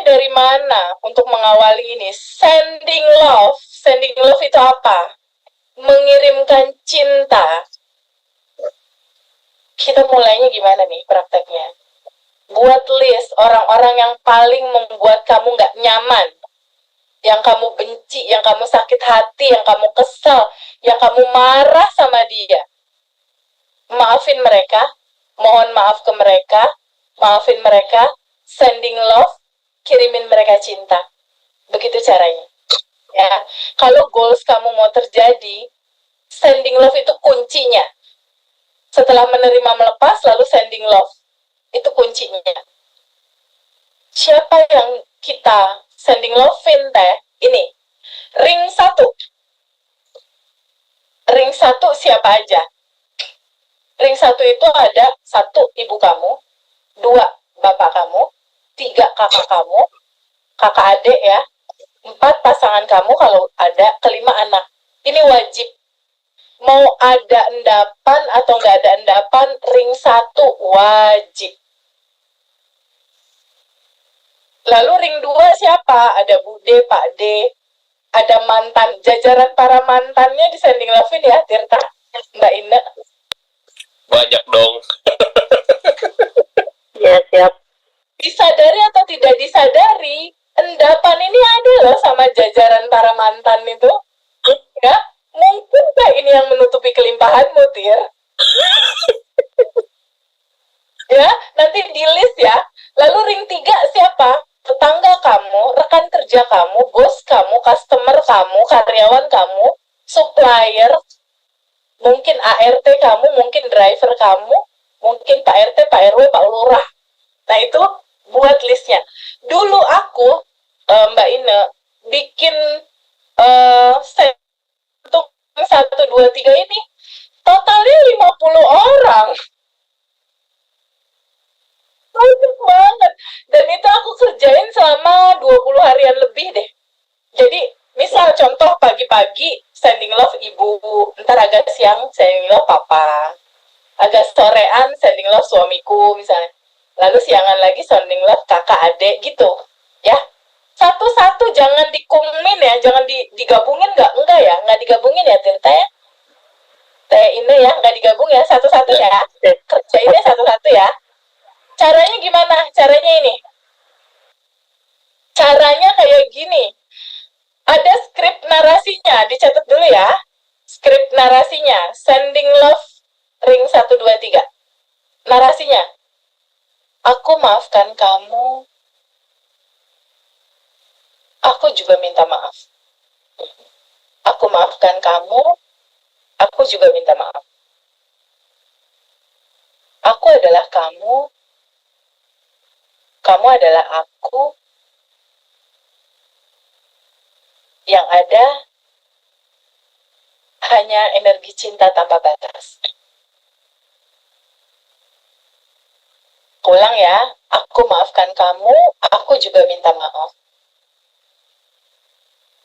dari mana untuk mengawali ini? Sending love. Sending love itu apa? Mengirimkan cinta. Kita mulainya gimana nih prakteknya? Buat list orang-orang yang paling membuat kamu nggak nyaman, yang kamu benci, yang kamu sakit hati, yang kamu kesel, yang kamu marah sama dia. Maafin mereka, mohon maaf ke mereka, maafin mereka, sending love, kirimin mereka cinta. Begitu caranya. Ya, kalau goals kamu mau terjadi, sending love itu kuncinya. Setelah menerima melepas, lalu sending love. Itu kuncinya. Siapa yang kita sending love-in teh? Ini. Ring 1. Ring 1 siapa aja? Ring 1 itu ada 1 ibu kamu, 2 bapak kamu, 3 kakak kamu, kakak adik ya, 4 pasangan kamu kalau ada, 5 anak. Ini wajib. Mau ada endapan atau nggak ada endapan, ring 1 wajib. Lalu ring 2 siapa? Ada Bude, Pak D, ada mantan, jajaran para mantannya di sending love-in ya, Tirta, Mbak Ina. Banyak dong. Ya, siap. Disadari atau tidak disadari, endapan ini ada loh sama jajaran para mantan itu. Ya, mungkin gak ini yang menutupi kelimpahanmu, Tir? Ya, nanti di list ya. Lalu ring 3 siapa? Tetangga kamu, rekan kerja kamu, bos kamu, customer kamu, karyawan kamu, supplier, mungkin ART kamu, mungkin driver kamu, mungkin Pak RT, Pak RW, Pak Lurah. Nah itu buat listnya. Dulu aku, Mbak Ine, bikin untuk 1, 2, 3 ini, totalnya 50 orang. Banyak banget. Dan itu aku kerjain selama 20 harian lebih deh. Jadi, misal contoh pagi-pagi, sending love ibu, ntar agak siang, sending love papa. Agak sorean, sending love suamiku misalnya. Lalu siangan lagi sending love kakak adik gitu. Ya. Satu-satu jangan dikumin ya, jangan digabungin enggak ya, enggak digabungin ya Tirta ya. Teh ini ya, enggak digabung ya, satu-satu ya. Kerjainnya satu-satu ya. Caranya gimana? Caranya ini. Caranya kayak gini. Ada skrip narasinya, dicatat dulu ya. Skrip narasinya, sending love ring 1, 2, 3. Narasinya. Aku maafkan kamu. Aku juga minta maaf. Aku maafkan kamu. Aku juga minta maaf. Aku adalah kamu. Kamu adalah aku. Yang ada hanya energi cinta tanpa batas. Ulang ya, aku maafkan kamu, aku juga minta maaf.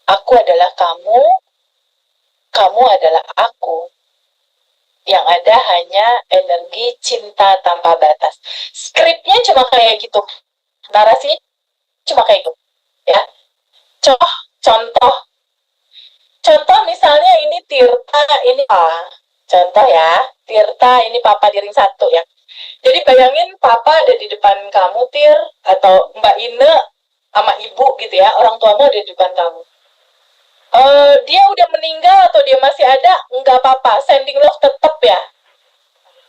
Aku adalah kamu adalah aku. Yang ada hanya energi cinta tanpa batas. Skripnya cuma kayak gitu. Narasinya cuma kayak gitu. Ya. Contoh misalnya ini Tirta, ini contoh ya, Tirta ini papa di ring 1 ya. Jadi bayangin papa ada di depan kamu Tir, atau Mbak Ine sama ibu gitu ya, orang tuamu ada di depan kamu. Dia udah meninggal atau dia masih ada, nggak apa-apa, sending love tetap ya.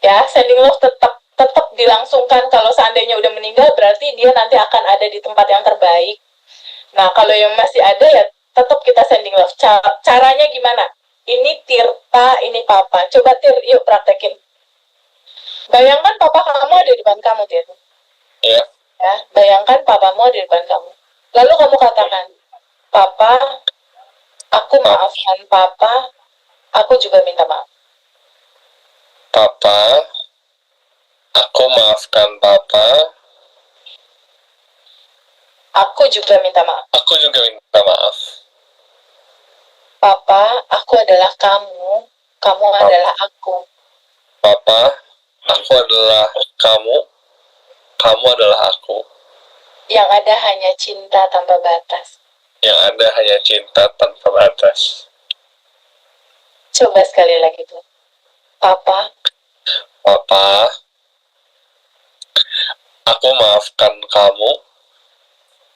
Ya, sending love tetap dilangsungkan. Kalau seandainya udah meninggal berarti dia nanti akan ada di tempat yang terbaik. Nah, kalau yang masih ada ya tetap kita sending love. Caranya gimana? Ini Tirta, ini papa. Coba Tir, yuk praktekin. Bayangkan papa kamu ada di depan kamu, Tir. Iya. Ya, bayangkan papamu ada di depan kamu. Lalu kamu katakan, Papa, aku maafkan papa, aku juga minta maaf. Papa, aku maafkan papa. Aku juga minta maaf. Aku juga minta maaf. Papa, aku adalah kamu, kamu adalah aku. Papa, aku adalah kamu, kamu adalah aku. Yang ada hanya cinta tanpa batas. Yang ada hanya cinta tanpa batas. Coba sekali lagi tuh. Papa, Papa, aku maafkan kamu.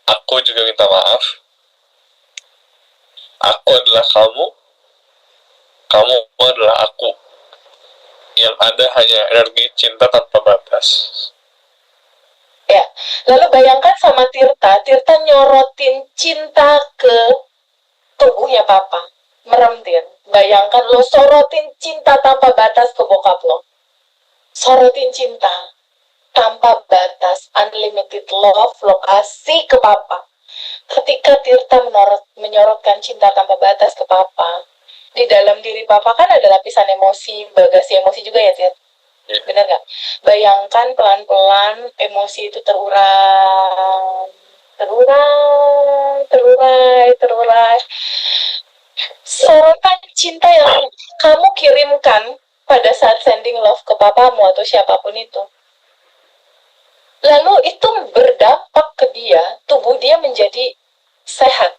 Aku juga minta maaf. Aku adalah kamu. Kamu adalah aku. Yang ada hanya energi cinta tanpa batas. ya. Lalu bayangkan sama Tirta. Tirta nyorotin cinta ke tubuhnya papa. Merem, Tir. Bayangkan lo sorotin cinta tanpa batas ke bokap lo. Sorotin cinta tanpa batas, unlimited love, lo kasih ke papa. Ketika Tirta menyorotkan cinta tanpa batas ke papa, di dalam diri papa kan ada lapisan emosi, bagasi emosi juga ya, Tir? Ya. Bener gak? Bayangkan pelan-pelan emosi itu terurai. Sorotan cinta yang kamu kirimkan pada saat sending love ke papamu atau siapapun itu. Lalu itu berdampak ke dia, tubuh dia menjadi sehat.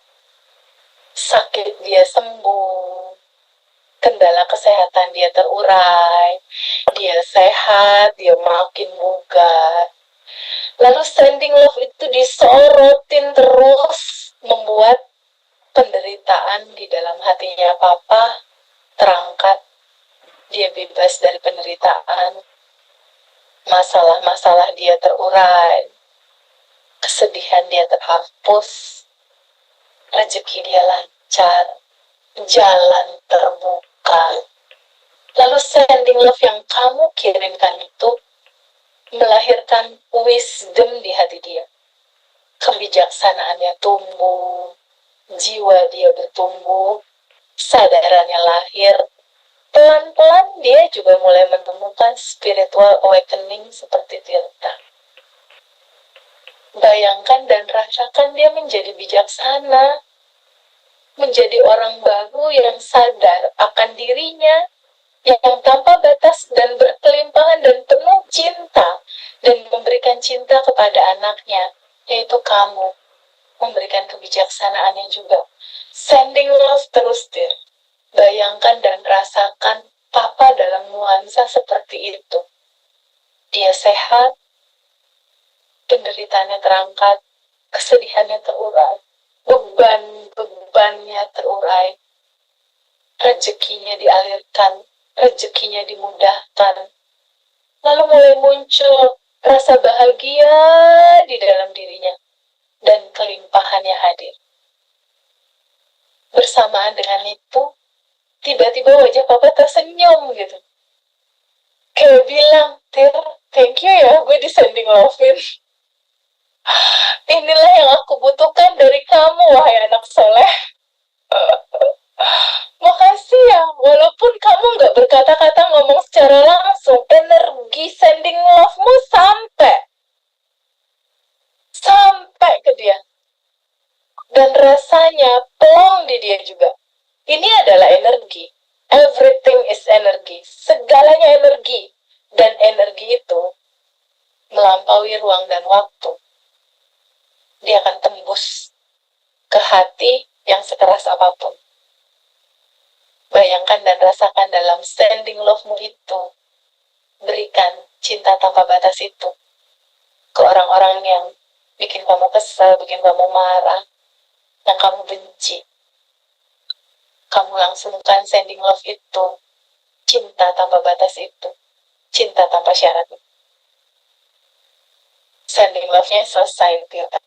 Sakit dia sembuh, kendala kesehatan dia terurai, dia sehat, dia makin bugar. Lalu standing love itu disorotin terus, membuat penderitaan di dalam hatinya papa terangkat. Dia bebas dari penderitaan, masalah-masalah dia terurai, kesedihan dia terhapus, rezeki dia lancar, jalan terbuka. Lalu sending love yang kamu kirimkan itu melahirkan wisdom di hati dia. Kebijaksanaannya tumbuh, jiwa dia bertumbuh, sadarannya lahir. Pelan-pelan dia juga mulai menemukan spiritual awakening seperti Tirta. Bayangkan dan rasakan dia menjadi bijaksana, menjadi orang baru yang sadar akan dirinya, yang tanpa batas dan berkelimpahan dan penuh cinta, dan memberikan cinta kepada anaknya, yaitu kamu, memberikan kebijaksanaannya juga. Sending love terus, Tir. Bayangkan dan rasakan papa dalam nuansa seperti itu. Dia sehat, penderitaannya terangkat, kesedihannya terurai, beban-bebannya terurai, rezekinya dialirkan, rezekinya dimudahkan. Lalu mulai muncul rasa bahagia di dalam dirinya, dan kelimpahannya hadir. Bersamaan dengan itu, tiba-tiba wajah papa tersenyum gitu. Kayak bilang, Tir, thank you ya, gue disending love-in. Inilah yang aku butuhkan dari kamu, wahai anak soleh. Makasih ya, walaupun kamu gak berkata-kata ngomong secara langsung, energi sending love-mu sampai ke dia. Dan rasanya plong di dia juga. Ini adalah energi. Everything is energi. Segalanya energi. Dan energi itu melampaui ruang dan waktu. Dia akan tembus ke hati yang sekeras apapun. Bayangkan dan rasakan dalam standing love-mu itu. Berikan cinta tanpa batas itu ke orang-orang yang bikin kamu kesal, bikin kamu marah, yang kamu benci. Kamu langsungkan sending love itu, cinta tanpa batas itu, cinta tanpa syarat. Sending love-nya selesai, Tirta.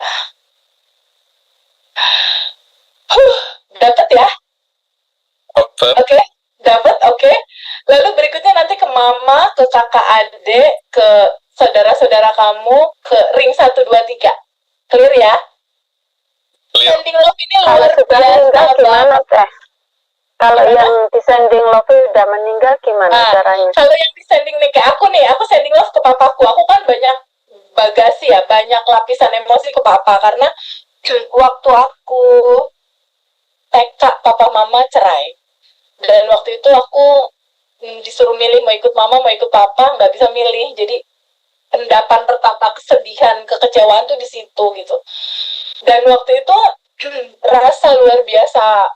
Dapat ya? Oke, dapat, oke. Lalu berikutnya nanti ke mama, ke kakak adik, ke saudara-saudara kamu, ke ring 1, 2, 3. Clear ya? Sending love ini luar biasa banget. Kalau yang di sending love udah meninggal gimana caranya? Kalau yang di sending nih kayak aku nih, aku sending love ke papaku. Aku kan banyak bagasi ya, banyak lapisan emosi ke papa karena waktu aku TK papa mama cerai. Dan waktu itu aku disuruh milih mau ikut mama, mau ikut papa, nggak bisa milih. Jadi endapan pertama kesedihan, kekecewaan tuh di situ gitu. Dan waktu itu rasa luar biasa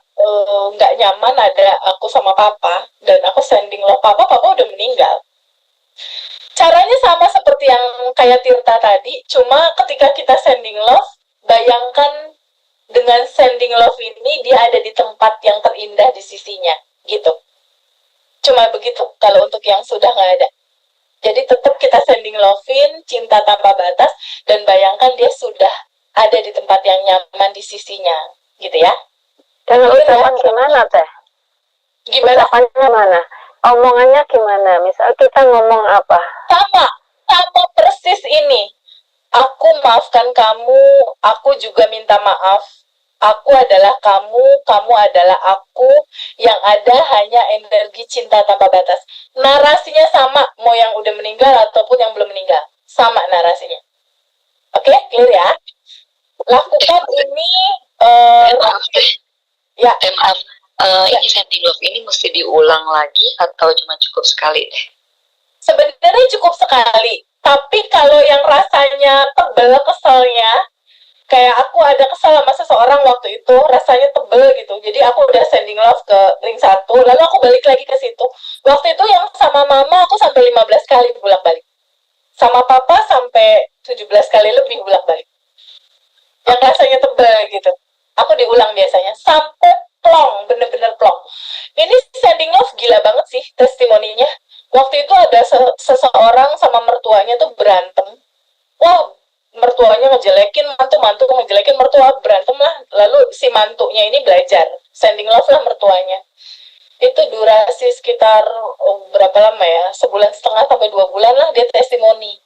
nggak nyaman ada aku sama papa, dan aku sending love papa udah meninggal. Caranya sama seperti yang kayak Tirta tadi, cuma ketika kita sending love, bayangkan dengan sending love ini dia ada di tempat yang terindah di sisinya, gitu. Cuma begitu kalau untuk yang sudah nggak ada. Jadi tetap kita sending love-in, cinta tanpa batas, dan bayangkan dia sudah ada di tempat yang nyaman di sisinya, gitu ya. Dan ucapan gimana teh? Gimana? Ucapannya mana? Omongannya gimana? Misal kita ngomong apa? Sama persis ini. Aku maafkan kamu, aku juga minta maaf. Aku adalah kamu, kamu adalah aku, yang ada hanya energi cinta tanpa batas. Narasinya sama, mau yang udah meninggal ataupun yang belum meninggal. Sama narasinya. Oke, clear ya? Lakukan ini, maaf deh. ya. Maaf. Ini sending love ini mesti diulang lagi atau cuma cukup sekali deh? Sebenarnya cukup sekali. Tapi kalau yang rasanya tebel keselnya, kayak aku ada kesal sama seseorang waktu itu, rasanya tebel gitu. Jadi aku udah sending love ke ring 1, lalu aku balik lagi ke situ. Waktu itu yang sama mama aku sampai 15 kali bolak-balik. Sama papa sampai 17 kali lebih bolak-balik. Yang rasanya tebel gitu. Aku diulang biasanya sampai plong, bener-bener plong. Ini sending love gila banget sih testimoninya. Waktu itu ada seseorang sama mertuanya tuh berantem. Wah, mertuanya ngejelekin mantu ngejelekin mertua, berantem lah. Lalu si mantunya ini belajar sending love lah mertuanya. Itu durasi sekitar berapa lama ya, 1,5 sampai 2 bulan lah dia testimoni.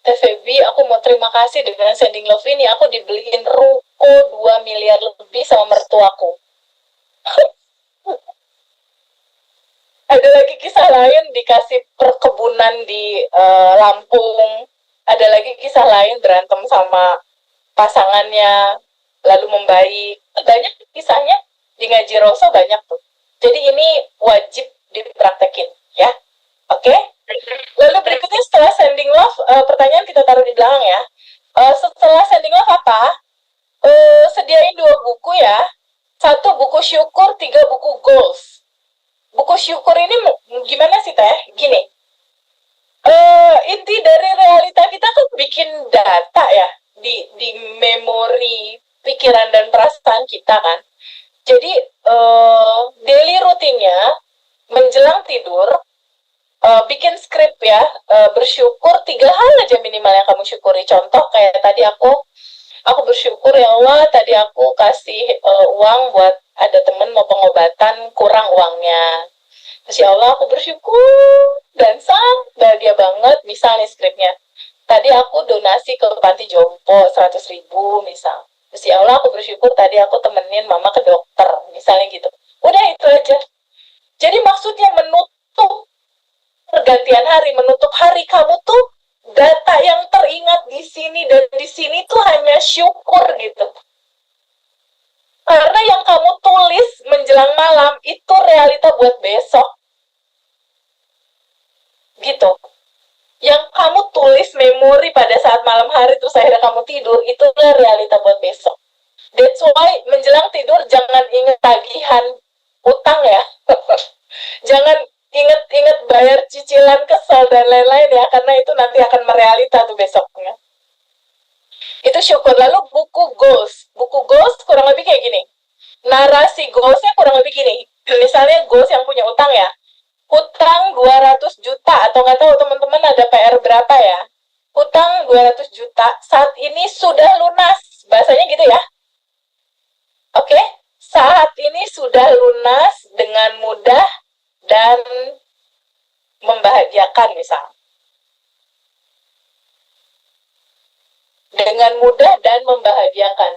TVB, aku mau terima kasih dengan sending love ini, aku dibeliin ruko 2 miliar lebih sama mertuaku. Ada lagi kisah lain, dikasih perkebunan di Lampung. Ada lagi kisah lain, berantem sama pasangannya, lalu membaik. Banyak kisahnya, di Ngaji Roso banyak tuh. Jadi ini wajib dipraktekin, ya. Oke? Lalu berikutnya setelah sending love, pertanyaan kita taruh di belakang ya. Setelah sending love apa? Sediain 2 buku ya. 1 buku syukur, 3 buku goals. Buku syukur ini gimana sih Teh? Gini. Inti dari realita kita kan bikin data ya di memori pikiran dan perasaan kita kan. Jadi daily rutinnya menjelang tidur bikin skrip ya, bersyukur 3 hal aja minimal yang kamu syukuri. Contoh kayak tadi aku bersyukur ya Allah tadi aku kasih uang buat ada temen mau pengobatan kurang uangnya. Terus ya Allah aku bersyukur dan sangat bahagia banget, misal nih skripnya. Tadi aku donasi ke panti jompo 100.000 misal. Terus ya Allah aku bersyukur tadi aku temenin mama ke dokter, misalnya gitu. Udah itu aja. Jadi maksudnya menutup pergantian hari, menutup hari kamu tuh data yang teringat di sini dan di sini tuh hanya syukur gitu. Karena yang kamu tulis menjelang malam itu realita buat besok. Gitu. Yang kamu tulis memori pada saat malam hari terus akhirnya kamu tidur, itulah realita buat besok. That's why menjelang tidur jangan ingat tagihan utang ya. Jangan ingat bayar cicilan kesal dan lain-lain ya, karena itu nanti akan merealita tuh besoknya. Itu syukur. Lalu buku goals kurang lebih kayak gini. Narasi goalsnya kurang lebih gini. Misalnya goals yang punya utang ya, hutang 200 juta atau nggak tahu teman-teman ada PR berapa ya, hutang 200 juta saat ini sudah lunas, bahasanya gitu ya. Oke, saat ini sudah lunas dengan mudah dan membahagiakan misal. Dengan mudah dan membahagiakan.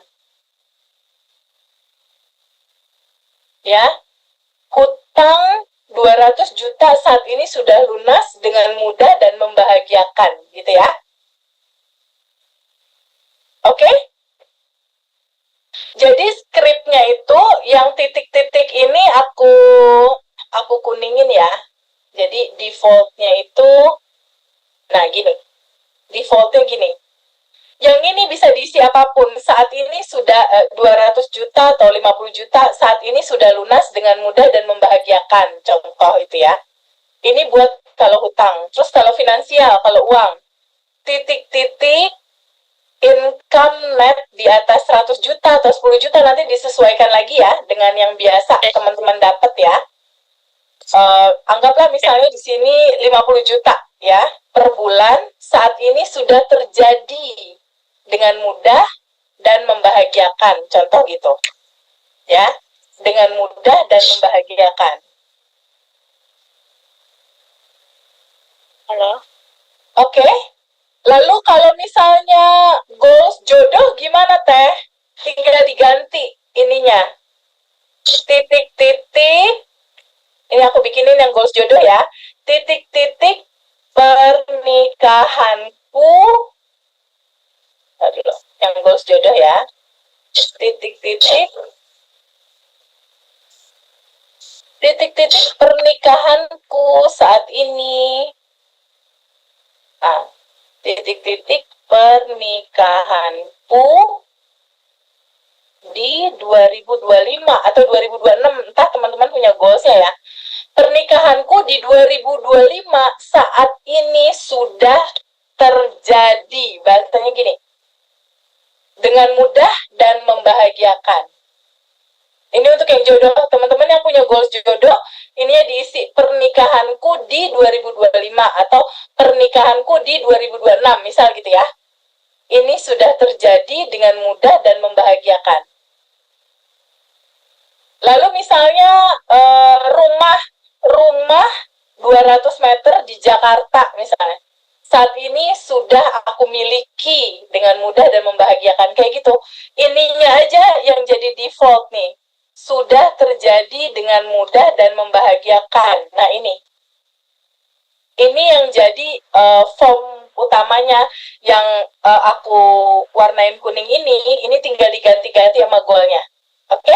Ya, hutang 200 juta saat ini sudah lunas dengan mudah dan membahagiakan, gitu ya. Oke? Jadi skripnya itu yang titik-titik ini aku kuningin ya. Jadi defaultnya itu, nah gini. Defaultnya gini. Yang ini bisa diisi apapun. Saat ini sudah 200 juta atau 50 juta, saat ini sudah lunas dengan mudah dan membahagiakan. Contoh itu ya. Ini buat kalau hutang. Terus kalau finansial, kalau uang. Titik-titik income net di atas 100 juta atau 10 juta nanti disesuaikan lagi ya dengan yang biasa teman-teman dapat ya. Anggaplah misalnya di sini 50 juta ya per bulan, saat ini sudah terjadi dengan mudah dan membahagiakan, contoh gitu ya, dengan mudah dan membahagiakan. Halo. Oke. Lalu kalau misalnya goals jodoh gimana teh? Tinggal diganti ininya, titik-titik, ini aku bikinin yang goals jodoh ya, titik-titik pernikahanku, aduh, yang goals jodoh ya, titik-titik pernikahanku saat ini, titik-titik pernikahanku di 2025 atau 2026, entah teman-teman punya goalsnya ya. Pernikahanku di 2025 saat ini sudah terjadi, bahasanya gini, dengan mudah dan membahagiakan. Ini untuk yang jodoh, teman-teman yang punya goals jodoh, ini ya diisi pernikahanku di 2025 atau pernikahanku di 2026, misal gitu ya. Ini sudah terjadi dengan mudah dan membahagiakan. Lalu misalnya rumah 200 meter di Jakarta misalnya. Saat ini sudah aku miliki dengan mudah dan membahagiakan, kayak gitu. Ininya aja yang jadi default nih. Sudah terjadi dengan mudah dan membahagiakan. Nah ini yang jadi form utamanya yang aku warnain kuning ini tinggal diganti-ganti sama goalnya. Oke?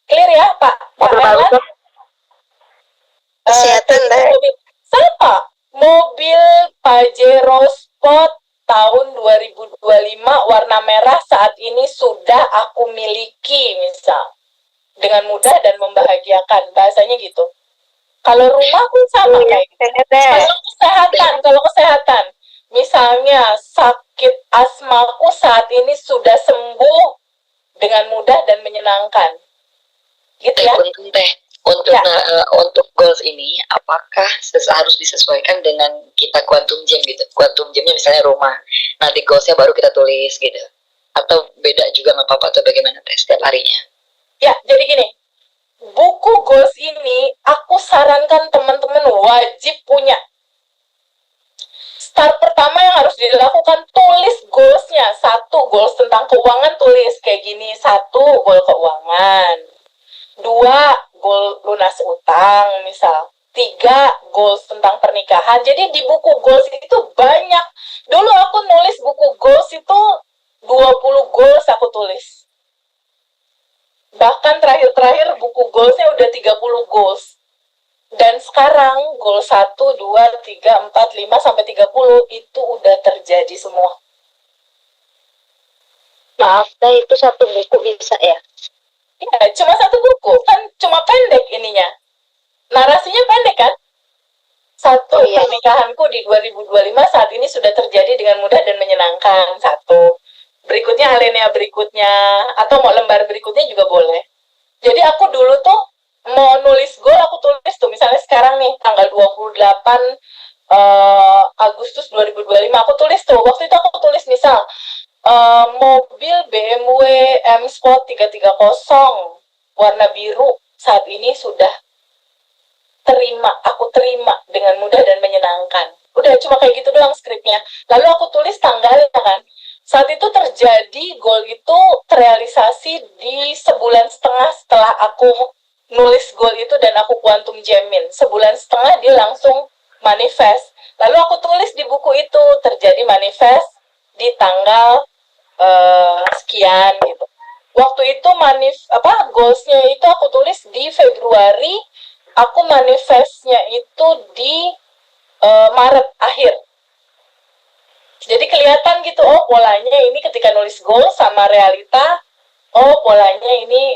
Clear ya Pak Erlan? Kesehatan deh. Sama. Mobil Pajero Sport tahun 2025 warna merah saat ini sudah aku miliki misal. Dengan mudah dan membahagiakan, bahasanya gitu. Kalau rumah pun sama kayak gitu. Kalau kesehatan, misalnya sakit asmaku saat ini sudah sembuh dengan mudah dan menyenangkan. Gitu ya. Untuk goals ini, apakah harus disesuaikan dengan kita quantum jam gitu? Quantum jamnya misalnya rumah, nanti goalsnya baru kita tulis gitu. Atau beda juga nggak apa-apa atau bagaimana setiap harinya? Ya, jadi gini, buku goals ini aku sarankan teman-teman wajib punya. Start pertama yang harus dilakukan, tulis goalsnya. 1, goals tentang keuangan, tulis kayak gini. 1, goal keuangan. 2, goal lunas utang misal. 3, goals tentang pernikahan. Jadi di buku goals itu banyak. Dulu aku nulis buku goals itu 20 goals aku tulis. Bahkan terakhir buku goalsnya udah 30 goals. Dan sekarang goal 1, 2, 3, 4, 5, sampai 30 itu udah terjadi semua. Maaf, itu satu buku bisa ya? Ya, cuma 1 buku. Kan cuma pendek ininya. Narasinya pendek kan? 1, pernikahanku di 2025 saat ini sudah terjadi dengan mudah dan menyenangkan. 1. Berikutnya alinea berikutnya, atau mau lembar berikutnya juga boleh. Jadi aku dulu tuh mau nulis goal, aku tulis tuh, misalnya sekarang nih tanggal 28 Agustus 2025, aku tulis tuh, waktu itu aku tulis misal mobil BMW M Sport 330 warna biru saat ini sudah aku terima dengan mudah dan menyenangkan. Udah cuma kayak gitu doang skripnya. Lalu aku tulis tanggalnya kan. Saat itu terjadi, goal itu terrealisasi di sebulan setengah setelah aku nulis goal itu dan aku quantum jamin. Sebulan setengah dia langsung manifest. Lalu aku tulis di buku itu, terjadi manifest di tanggal sekian gitu. Waktu itu goalsnya itu aku tulis di Februari, aku manifestnya itu di Maret akhir. Jadi kelihatan gitu, oh polanya ini ketika nulis goal sama realita, oh polanya ini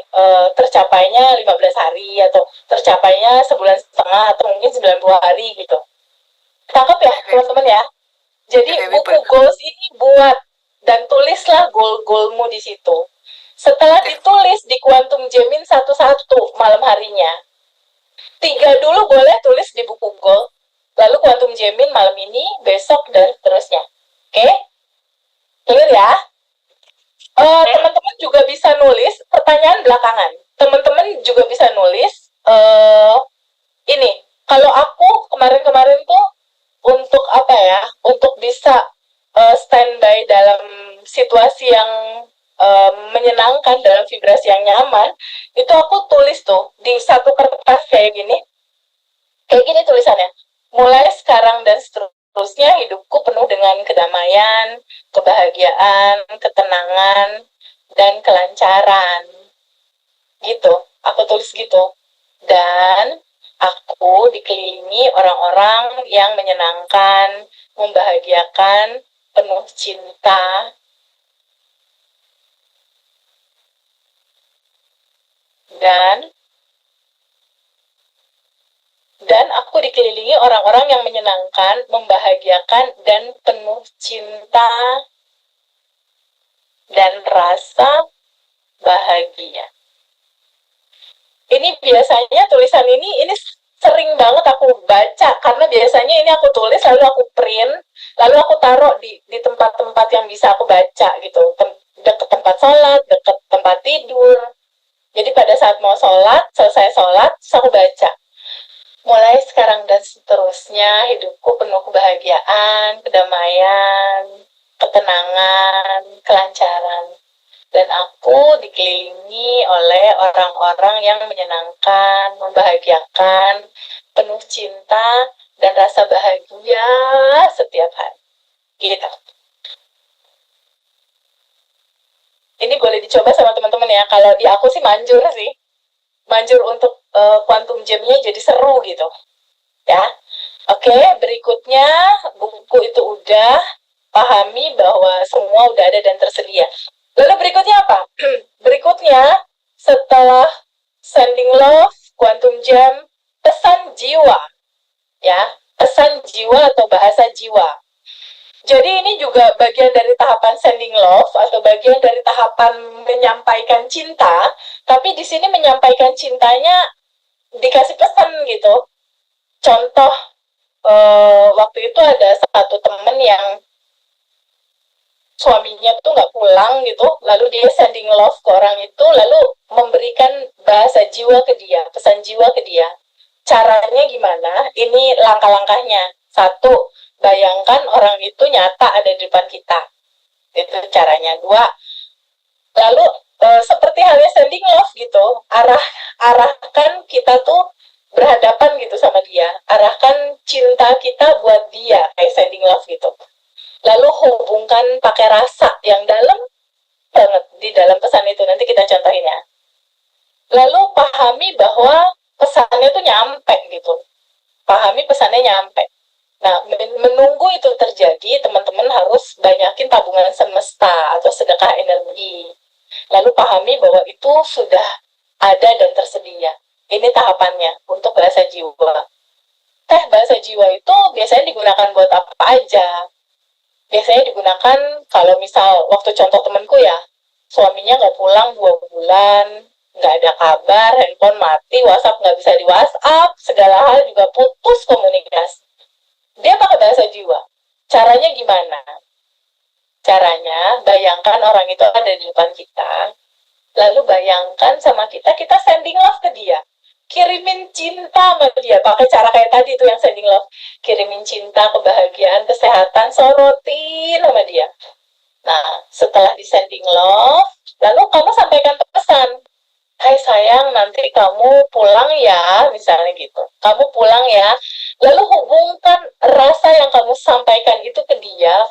tercapainya 15 hari atau tercapainya sebulan setengah atau mungkin 90 hari gitu. Tangkap ya teman-teman ya. Jadi buku goals ini buat dan tulislah goal-goalmu di situ. Setelah ditulis di Quantum Jamin satu-satu malam harinya. 3 dulu boleh tulis di buku goal. Lalu Quantum Jamin malam ini, besok, dan seterusnya. Oke? Clear ya? Teman-teman juga bisa nulis pertanyaan belakangan. Teman-teman juga bisa nulis ini. Kalau aku kemarin-kemarin tuh untuk apa ya? Untuk bisa standby dalam situasi yang menyenangkan, dalam vibrasi yang nyaman, itu aku tulis tuh di satu kertas kayak gini. Kayak gini tulisannya. Mulai sekarang dan seterusnya hidupku penuh dengan kedamaian, kebahagiaan, ketenangan, dan kelancaran. Gitu. Aku tulis gitu. Dan aku dikelilingi orang-orang yang menyenangkan, membahagiakan, penuh cinta, dan aku dikelilingi orang-orang yang menyenangkan, membahagiakan, dan penuh cinta dan rasa bahagia. Ini biasanya tulisan ini sering banget aku baca, karena biasanya ini aku tulis, lalu aku print, lalu aku taruh di tempat-tempat yang bisa aku baca gitu, dekat tempat sholat, dekat tempat tidur. Jadi pada saat mau sholat, selesai sholat, terus aku baca. Mulai sekarang dan seterusnya, hidupku penuh kebahagiaan, kedamaian, ketenangan, kelancaran. Dan aku dikelilingi oleh orang-orang yang menyenangkan, membahagiakan, penuh cinta, dan rasa bahagia setiap hari. Gitu. Ini boleh dicoba sama teman-teman ya. Kalau di aku sih manjur sih. Manjur untuk Quantum Jam-nya jadi seru gitu. Ya. Oke, berikutnya buku itu udah, pahami bahwa semua udah ada dan tersedia. Lalu berikutnya apa? Berikutnya, setelah Sending Love, Quantum Jam, pesan jiwa. Ya, pesan jiwa atau bahasa jiwa. Jadi ini juga bagian dari tahapan sending love atau bagian dari tahapan menyampaikan cinta, tapi di sini menyampaikan cintanya dikasih pesan gitu. Contoh, waktu itu ada satu temen yang suaminya tuh nggak pulang gitu, lalu dia sending love ke orang itu, lalu memberikan bahasa jiwa ke dia, pesan jiwa ke dia. Caranya gimana? Ini langkah-langkahnya. 1, bayangkan orang itu nyata ada di depan kita. Itu caranya. 2, lalu seperti halnya sending love gitu, arahkan kita tuh berhadapan gitu sama dia, arahkan cinta kita buat dia kayak sending love gitu. Lalu hubungkan pakai rasa yang dalam banget di dalam pesan itu, nanti kita contohin ya. Lalu pahami bahwa pesannya tuh nyampe gitu, pahami pesannya nyampe. Nah, menunggu itu terjadi, teman-teman harus banyakin tabungan semesta atau sedekah energi. Lalu pahami bahwa itu sudah ada dan tersedia. Ini tahapannya untuk bahasa jiwa. Bahasa jiwa itu biasanya digunakan buat apa aja? Biasanya digunakan kalau misal waktu contoh temanku ya, suaminya nggak pulang 2 bulan, nggak ada kabar, handphone mati, WhatsApp nggak bisa di WhatsApp, segala hal juga putus komunikasi. Dia pakai bahasa jiwa. Caranya gimana? Caranya, bayangkan orang itu ada di depan kita, lalu bayangkan sama kita sending love ke dia. Kirimin cinta sama dia, pakai cara kayak tadi tuh yang sending love. Kirimin cinta, kebahagiaan, kesehatan, sorotin sama dia. Nah, setelah di sending love, lalu kamu sampaikan pesan. Hai sayang, nanti kamu pulang ya, misalnya gitu. Kamu pulang ya. Lalu hubungkan rasa yang kamu sampaikan itu ke dia.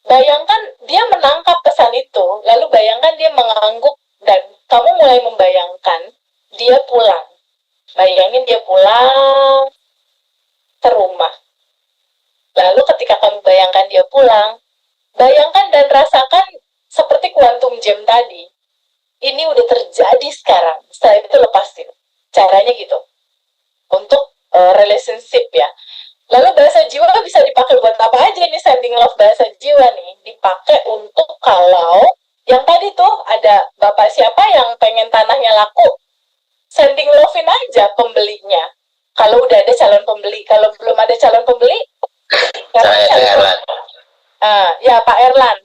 Bayangkan dia menangkap pesan itu, lalu bayangkan dia mengangguk dan kamu mulai membayangkan dia pulang. Bayangin dia pulang ke rumah. Lalu ketika kamu bayangkan dia pulang, Bayangkan dan rasakan seperti quantum jam tadi. Ini udah terjadi sekarang. Setelah itu lepasin. Caranya gitu. Untuk relationship ya. Lalu bahasa jiwa bisa dipakai buat apa aja nih, sending love bahasa jiwa nih? Dipakai untuk kalau yang tadi tuh ada bapak siapa yang pengen tanahnya laku, sending lovein aja pembelinya. Kalau udah ada calon pembeli, kalau belum ada calon pembeli, Saya Erlan. Ya Pak Erlan,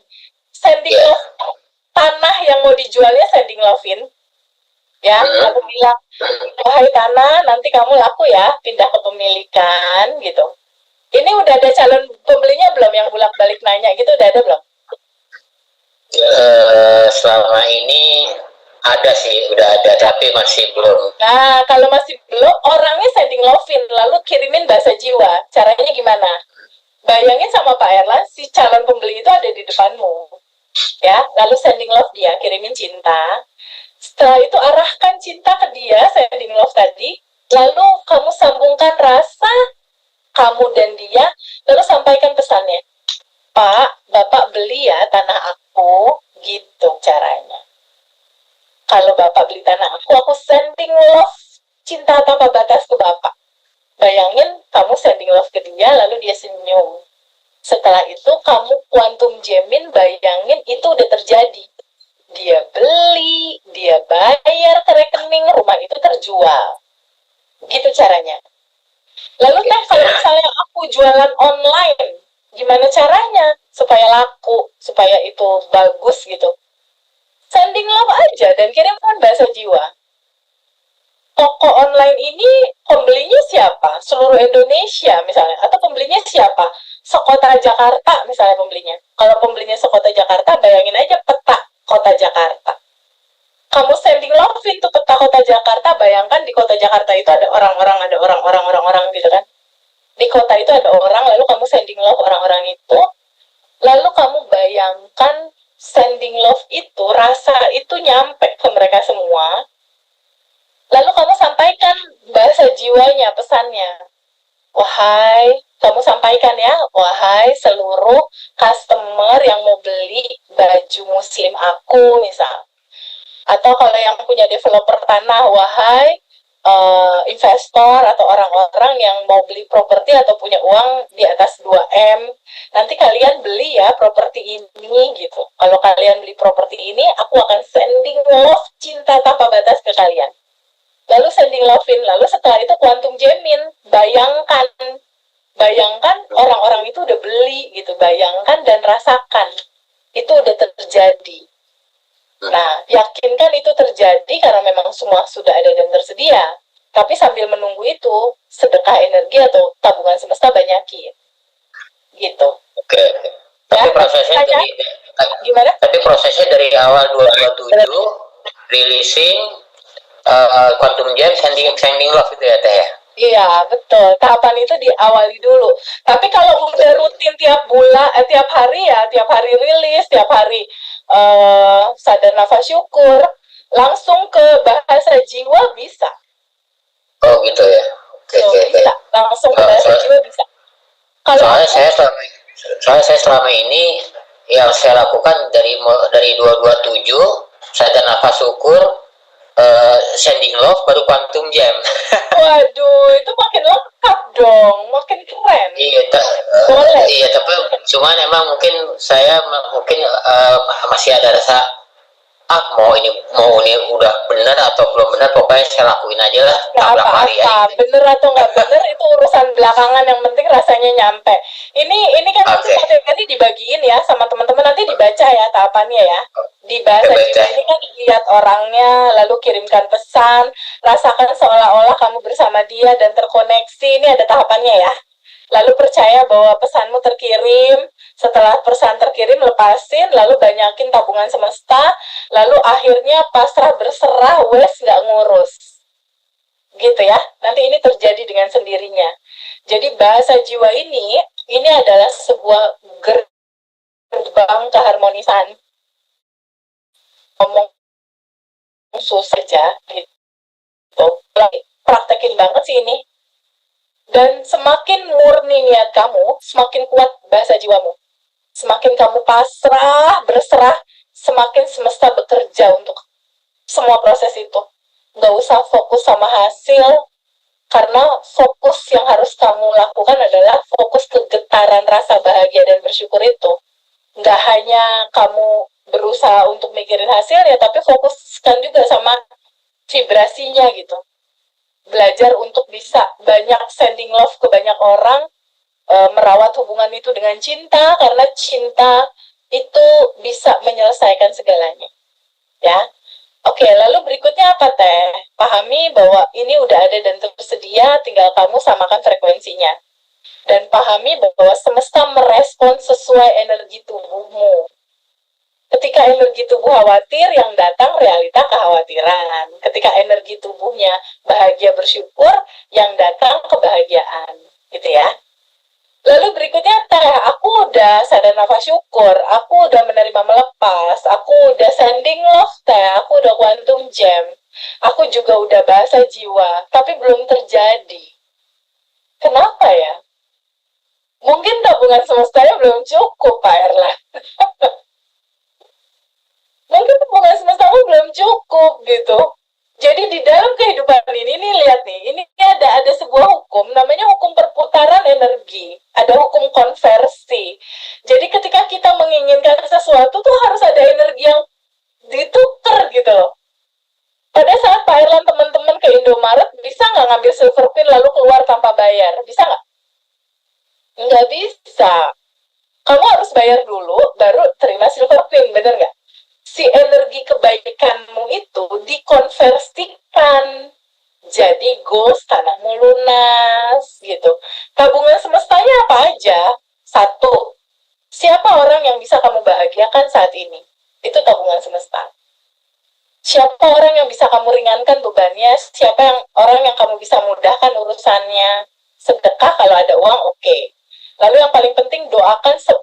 sending love tanah yang mau dijualnya sending lovein. Ya, aku bilang, wahai tanah, nanti kamu laku ya, pindah kepemilikan gitu. Ini udah ada calon pembelinya belum yang bolak-balik nanya gitu, udah ada belum? Selama ini ada sih, udah ada, tapi masih belum. Nah, kalau masih belum, orangnya sending lovein, lalu kirimin bahasa jiwa. Caranya gimana? Bayangin sama Pak Erlan, si calon pembeli itu ada di depanmu. Ya, lalu sending love dia, kirimin cinta. Setelah itu arahkan cinta ke dia, sending love tadi, lalu kamu sambungkan rasa kamu dan dia, lalu sampaikan pesannya. Pak, Bapak beli ya tanah aku, gitu caranya. Kalau Bapak beli tanah aku sending love cinta tanpa batas ke Bapak. Bayangin kamu sending love ke dia, lalu dia senyum. Setelah itu kamu quantum jamin, bayangin itu udah terjadi. Dia beli, dia bayar ke rekening, rumah itu terjual. Gitu caranya. Lalu kalau misalnya aku jualan online, gimana caranya supaya laku, supaya itu bagus gitu? Sending love aja dan kirimkan bahasa jiwa. Toko online ini pembelinya siapa? Seluruh Indonesia misalnya, atau pembelinya siapa? Sekota Jakarta misalnya pembelinya. Kalau pembelinya sekota Jakarta, bayangin aja peta kota Jakarta. Kamu sending lovein tuh peta kota Jakarta, bayangkan di kota Jakarta itu ada orang-orang gitu kan. Di kota itu ada orang, lalu kamu sending love orang-orang itu, lalu kamu bayangkan sending love itu, rasa itu nyampe ke mereka semua, lalu kamu sampaikan bahasa jiwanya, pesannya. Wahai, kamu sampaikan ya, wahai seluruh customer yang mau beli baju muslim aku misal. Atau kalau yang punya developer tanah, wahai investor atau orang-orang yang mau beli properti atau punya uang di atas 2M, nanti kalian beli ya properti ini gitu. Kalau kalian beli properti ini, aku akan sending love cinta tanpa batas ke kalian. Lalu sending lovein, lalu setelah itu quantum jamin, bayangkan orang-orang itu udah beli gitu, bayangkan dan rasakan itu udah terjadi. Nah, yakinkan itu terjadi karena memang semua sudah ada dan tersedia. Tapi sambil menunggu itu, sedekah energi atau tabungan semesta banyakin. Gitu. Oke. Tapi Ya, prosesnya dari gimana? Tapi prosesnya dari awal 2027 releasing quantum jam sending love itu ya Teh ya. Iya, betul. Tahapan itu diawali dulu. Tapi kalau udah rutin tiap bulan, tiap hari rilis, tiap hari sadar nafas syukur, langsung ke bahasa jiwa bisa. Oh gitu ya. Oke. Bisa. Langsung ke bahasa jiwa bisa. Kalau Soalnya saya selama ini yang saya lakukan dari 227 sadar nafas syukur, sending love baru quantum jam. waduh, itu makin lengkap dong, makin keren. Iya, tapi cuman emang mungkin saya masih ada rasa mau ini udah bener atau belum bener, pokoknya saya lakuin aja lah. Nggak apa-apa, bener atau nggak bener itu urusan belakangan, yang penting rasanya nyampe. Ini kan nanti materi dibagiin ya sama teman-teman, nanti dibaca ya tahapannya ya. Di bahasa jiwa ini kan lihat orangnya, lalu kirimkan pesan, rasakan seolah-olah kamu bersama dia dan terkoneksi. Ini ada tahapannya ya. Lalu percaya bahwa pesanmu terkirim. Setelah pesan terkirim, lepasin, lalu banyakin tabungan semesta, lalu akhirnya pasrah berserah, wes nggak ngurus. Gitu ya. Nanti ini terjadi dengan sendirinya. Jadi bahasa jiwa ini adalah sebuah gerbang keharmonisan. Ngomong susah aja gitu. Praktekin banget sih ini. Dan semakin murni niat kamu, semakin kuat bahasa jiwamu. Semakin kamu pasrah, berserah, semakin semesta bekerja untuk semua proses itu. Nggak usah fokus sama hasil, karena fokus yang harus kamu lakukan adalah fokus ke getaran rasa bahagia dan bersyukur itu. Nggak hanya kamu berusaha untuk mikirin hasil ya, tapi fokuskan juga sama vibrasinya gitu. Belajar untuk bisa banyak sending love ke banyak orang, merawat hubungan itu dengan cinta, karena cinta itu bisa menyelesaikan segalanya. Ya. Oke, lalu berikutnya apa Teh? Pahami bahwa ini udah ada dan tersedia, tinggal kamu samakan frekuensinya. Dan pahami bahwa semesta merespon sesuai energi tubuhmu. Ketika energi tubuh khawatir, yang datang realita kekhawatiran. Ketika energi tubuhnya bahagia bersyukur, yang datang kebahagiaan. Gitu ya. Lalu berikutnya Teh, aku udah sadar nafas syukur, aku udah menerima melepas, aku udah sending love Teh, aku udah quantum jam, aku juga udah bahasa jiwa, tapi belum terjadi. Kenapa ya? Mungkin tabungan semestanya belum cukup Pak Erlan. Mungkin tabungan semestamu belum cukup gitu. Jadi di dalam kehidupan ini nih, lihat nih, ini ada sebuah hukum, namanya hukum perputaran energi, ada hukum konversi. Jadi ketika kita menginginkan sesuatu tuh harus ada energi yang ditukar gitu loh. Pada saat Pak Erlan teman-teman ke Indomaret, bisa nggak ngambil silver pin lalu keluar tanpa bayar? Bisa nggak? Nggak bisa. Kamu harus bayar dulu, baru terima silver pin, bener nggak? Si energi kebaikanmu itu dikonversikan jadi goals, tanahmu lunas gitu. Tabungan semestanya apa aja? Satu, siapa orang yang bisa kamu bahagiakan saat ini? Itu tabungan semesta. Siapa orang yang bisa kamu ringankan bebannya? Siapa orang yang kamu bisa mudahkan urusannya? Sedekah kalau ada uang, oke. Lalu yang paling penting, doakan 10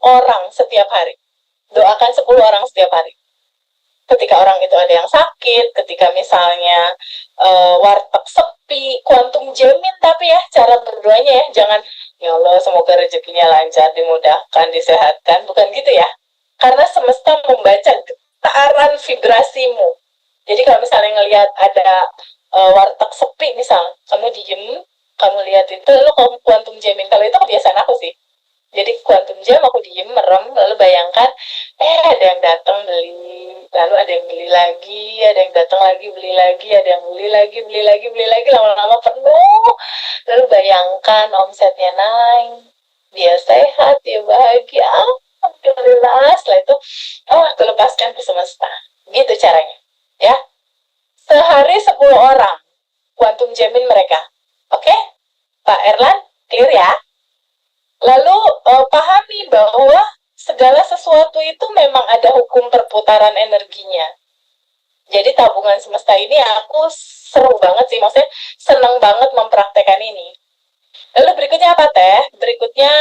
orang setiap hari. Doakan 10 orang setiap hari. Ketika orang itu ada yang sakit, ketika misalnya warteg sepi, kuantum jamin, tapi ya cara berdoanya ya, jangan ya Allah semoga rezekinya lancar, dimudahkan, disehatkan, bukan gitu ya. Karena semesta membaca getaran vibrasimu. Jadi kalau misalnya ngelihat ada warteg sepi misal, kamu diem, kamu lihat itu, lalu kamu kuantum jamin. Kalau itu kebiasaan aku sih. Jadi kuantum jam aku diem, merem, lalu bayangkan, ada yang datang beli, lalu ada yang beli lagi, ada yang datang lagi beli lagi, ada yang beli lagi, lama-lama penuh. Lalu bayangkan omsetnya naik, dia sehat, dia bahagia, alhamdulillah. Setelah itu, aku lepaskan ke semesta. Gitu caranya, ya. Sehari 10 orang, kuantum jamin mereka. Oke? Pak Erlan, clear ya? Lalu pahami bahwa segala sesuatu itu memang ada hukum perputaran energinya. Jadi tabungan semesta ini aku seru banget sih, maksudnya seneng banget mempraktekkan ini. Lalu berikutnya apa Teh? Berikutnya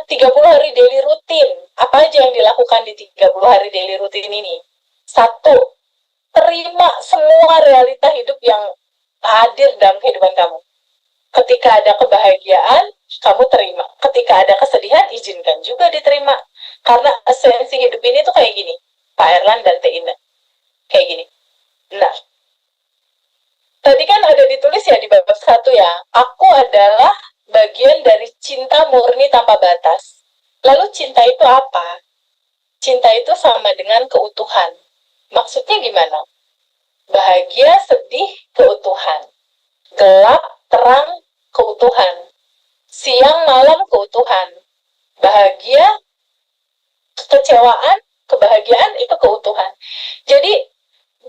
30 hari daily rutin. Apa aja yang dilakukan di 30 hari daily rutin ini? 1. Terima semua realita hidup yang hadir dalam kehidupan kamu. Ketika ada kebahagiaan, kamu terima. Ketika ada kesedihan, izinkan juga diterima. Karena esensi hidup ini tuh kayak gini. Pak Erlan dan Teh Indah. Kayak gini. Nah, tadi kan ada ditulis ya di bab 1 ya. Aku adalah bagian dari cinta murni tanpa batas. Lalu cinta itu apa? Cinta itu sama dengan keutuhan. Maksudnya gimana? Bahagia, sedih, keutuhan. Gelap, terang, keutuhan. Siang, malam, keutuhan. Bahagia, kekecewaan, kebahagiaan, itu keutuhan. Jadi,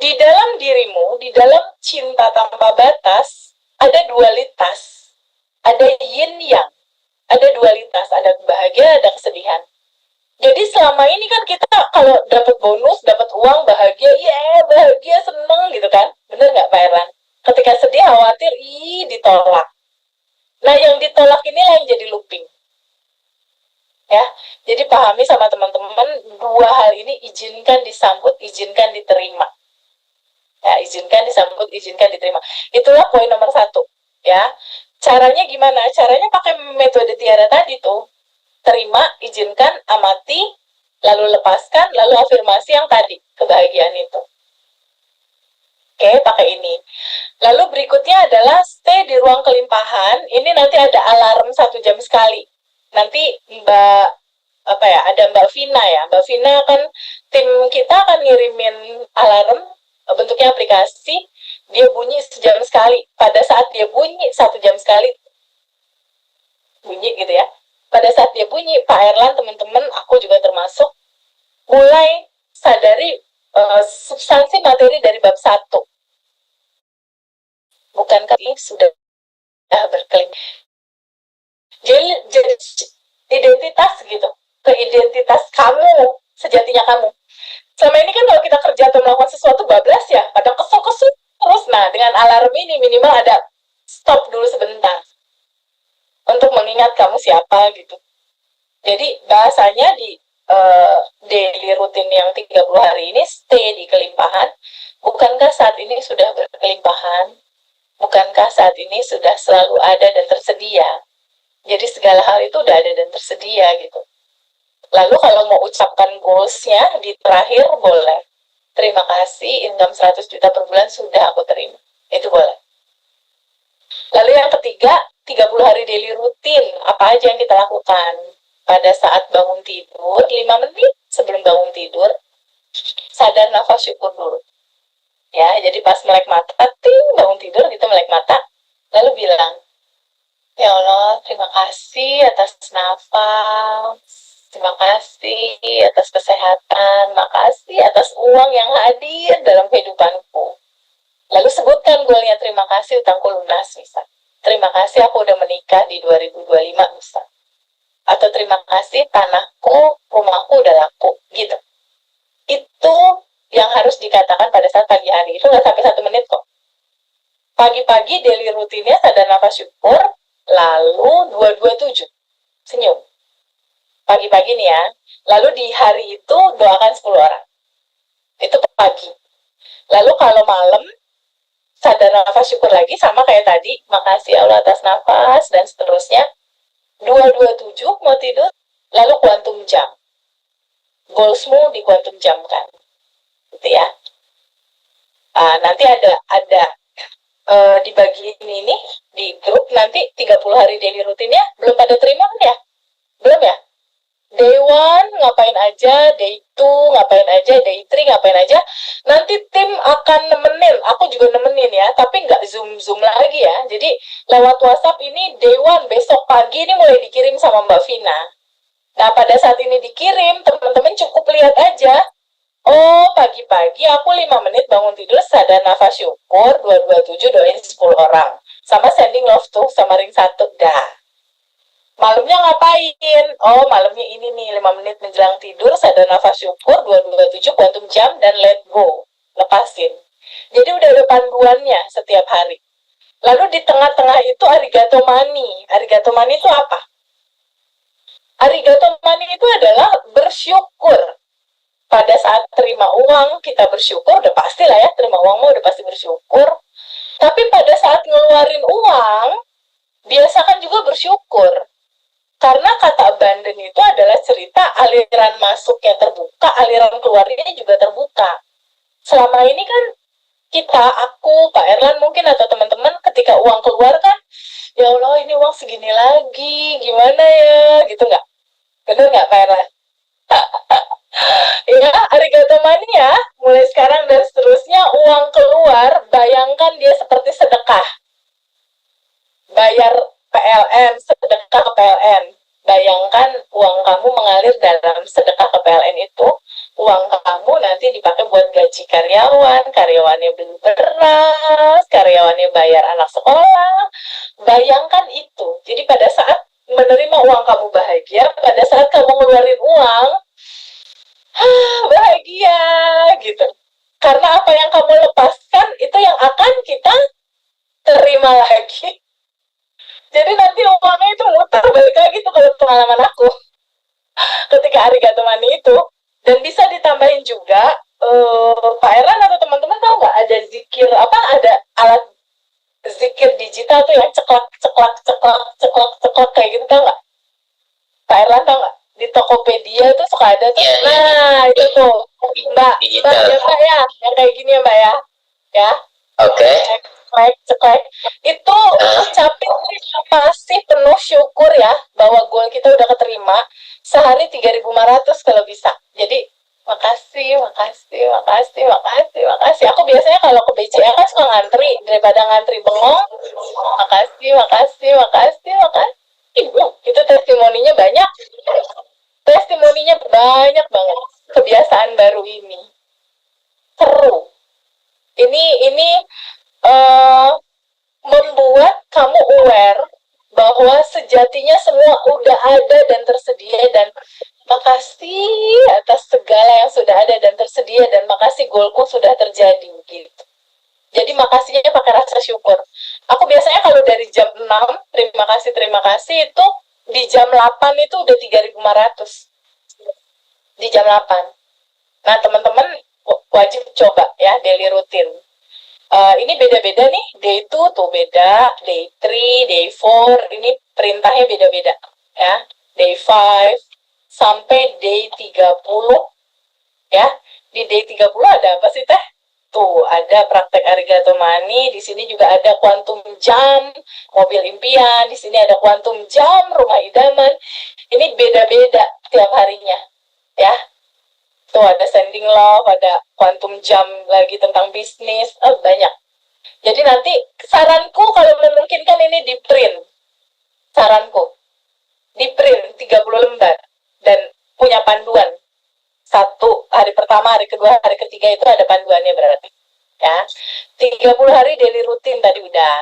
di dalam dirimu, di dalam cinta tanpa batas, ada dualitas. Ada yin yang. Ada dualitas, ada kebahagiaan, ada kesedihan. Jadi selama ini kan kita kalau dapat bonus, dapat uang, bahagia, bahagia, seneng gitu kan. Bener nggak Pak Erlan? Ketika sedih, khawatir, ditolak. Nah, yang ditolak inilah yang jadi looping. Ya, jadi pahami sama teman-teman, dua hal ini izinkan disambut, izinkan diterima. Ya, izinkan disambut, izinkan diterima. Itulah poin nomor 1. Ya, caranya gimana? Caranya pakai metode Tiara tadi tuh. terima, izinkan, amati, lalu lepaskan, lalu afirmasi yang tadi, kebahagiaan itu. Oke, pakai ini. Lalu berikutnya adalah stay di ruang kelimpahan. Ini nanti ada alarm 1 jam sekali. Nanti ada Mbak Vina ya. Mbak Vina kan, tim kita akan ngirimin alarm, bentuknya aplikasi, dia bunyi sejam sekali. Pada saat dia bunyi 1 jam sekali, bunyi gitu ya. Pada saat dia bunyi, Pak Erlan, teman-teman, aku juga termasuk, mulai sadari substansi materi dari bab 1. Bukankah ini sudah berkelimpahan? Jadi identitas gitu, ke identitas kamu, sejatinya kamu. Selama ini kan kalau kita kerja atau melakukan sesuatu bablas ya, kadang kesel terus. Nah, dengan alarm ini minimal ada stop dulu sebentar untuk mengingat kamu siapa gitu. Jadi bahasanya di daily rutin yang 30 hari ini stay di kelimpahan. Bukankah saat ini sudah berkelimpahan? Bukankah saat ini sudah selalu ada dan tersedia? Jadi segala hal itu udah ada dan tersedia gitu. Lalu kalau mau ucapkan goals-nya di terakhir boleh. Terima kasih, income 100 juta per bulan sudah aku terima. Itu boleh. Lalu yang ketiga, 30 hari daily rutin. Apa aja yang kita lakukan? Pada saat bangun tidur, 5 menit sebelum bangun tidur, sadar nafas syukur dulu. Ya, jadi pas melek mata, bangun tidur gitu melek mata, lalu bilang, ya Allah, terima kasih atas nafas, terima kasih atas kesehatan, makasih atas uang yang hadir dalam kehidupanku. Lalu sebutkan goalnya, terima kasih utangku lunas, misal. Terima kasih aku udah menikah di 2025, misal. Atau terima kasih tanahku, rumahku udah laku, gitu. Itu yang harus dikatakan pada saat pagi hari. Itu nggak sampai 1 menit kok. Pagi-pagi daily rutinnya sadar nafas syukur, lalu 227, senyum. Pagi-pagi nih ya. Lalu di hari itu doakan 10 orang. Itu pagi. Lalu kalau malam, sadar nafas syukur lagi, sama kayak tadi, makasih Allah atas nafas, dan seterusnya. 227 mau tidur, lalu kuantum jam. Goalsmu di kuantum jam kan. Gitu ya. Nanti ada dibagi ini nih, di grup nanti 30 hari daily rutinnya, belum pada terima kan ya? Belum ya? Day 1 ngapain aja, day 2 ngapain aja, day 3 ngapain aja. Nanti tim akan nemenin, aku juga nemenin ya, tapi nggak zoom lagi ya. Jadi lewat WhatsApp ini day 1 besok pagi ini mulai dikirim sama Mbak Vina. Nah, pada saat ini dikirim, teman-teman cukup lihat aja. Oh, pagi-pagi aku 5 menit bangun tidur, sadar nafas syukur, 227 doain 10 orang. Sama sending love tuh, sama ring 1, dah. Malamnya ngapain? Oh, malamnya ini nih, 5 menit menjelang tidur, sadar nafas syukur, 227 kuantum jam, dan let go. Lepasin. Jadi udah ada panduannya setiap hari. Lalu di tengah-tengah itu arigato mani. Arigato mani itu apa? Arigato mani itu adalah bersyukur. Pada saat terima uang, kita bersyukur, udah pasti lah ya, terima uang udah pasti bersyukur. Tapi pada saat ngeluarin uang, biasakan juga bersyukur. Karena kata abandon itu adalah cerita aliran masuknya terbuka, aliran keluarnya juga terbuka. Selama ini kan kita, aku, Pak Erlan mungkin atau teman-teman ketika uang keluar kan, ya Allah ini uang segini lagi, gimana ya, gitu nggak? Bener nggak Pak Erlan? Ya, arigato mania, mulai sekarang dan seterusnya uang keluar, bayangkan dia seperti sedekah. Bayar PLN, sedekah ke PLN. Bayangkan uang kamu mengalir dalam sedekah ke PLN itu, uang kamu nanti dipakai buat gaji karyawan, karyawannya beli beras, karyawannya bayar anak sekolah. Bayangkan itu. Jadi pada saat menerima uang kamu bahagia, pada saat kamu ngeluarin uang, bahagia gitu. Karena apa yang kamu lepaskan itu yang akan kita terima lagi. Jadi nanti uangnya itu muter balik lagi tuh kalau pengalaman aku ketika arigato mani itu. Dan bisa ditambahin juga Pak Erlan atau teman-teman tahu nggak ada zikir apa, ada alat zikir digital tuh yang ceklak kayak gitu, tahu nggak? Pak Erlan tahu nggak? Tokopedia tuh suka ada tuh. Iya, iya. Nah, itu tuh. Mbak Digital. ya Mbak ya, yang kayak gini ya Mbak ya. Ya, Oke. ceklek. Itu ucapin terima kasih penuh syukur ya bahwa goal kita udah keterima. Sehari 3.500 kalau bisa. Jadi makasih. Aku biasanya kalau ke BCA kan suka ngantri daripada ngantri bengong. Makasih. Itu testimoninya banyak. Testimoninya banyak banget. Kebiasaan baru ini. Seru. Ini membuat kamu aware bahwa sejatinya semua udah ada dan tersedia, dan makasih atas segala yang sudah ada dan tersedia, dan makasih goalku sudah terjadi gitu. Jadi makasihnya pakai rasa syukur. Aku biasanya kalau dari jam 6 terima kasih itu di jam 8 itu udah 3.500 di jam 8. Nah teman-teman wajib coba ya daily rutin. Ini beda-beda nih, day 2 tuh beda, day 3, day 4, ini perintahnya beda-beda ya. Day 5 sampai day 30 ya. Di day 30 ada apa sih Teh? Tuh, ada praktek arigato mani, di sini juga ada quantum jam, mobil impian, di sini ada quantum jam, rumah idaman. Ini beda-beda tiap harinya ya. Tuh ada sending love, ada quantum jam lagi tentang bisnis, banyak. Jadi nanti saranku kalau memungkinkan ini di print. Saranku di print 30 lembar dan punya panduan. 1 hari pertama, hari kedua, hari ketiga itu ada panduannya berarti. Ya. 30 hari daily rutin tadi udah.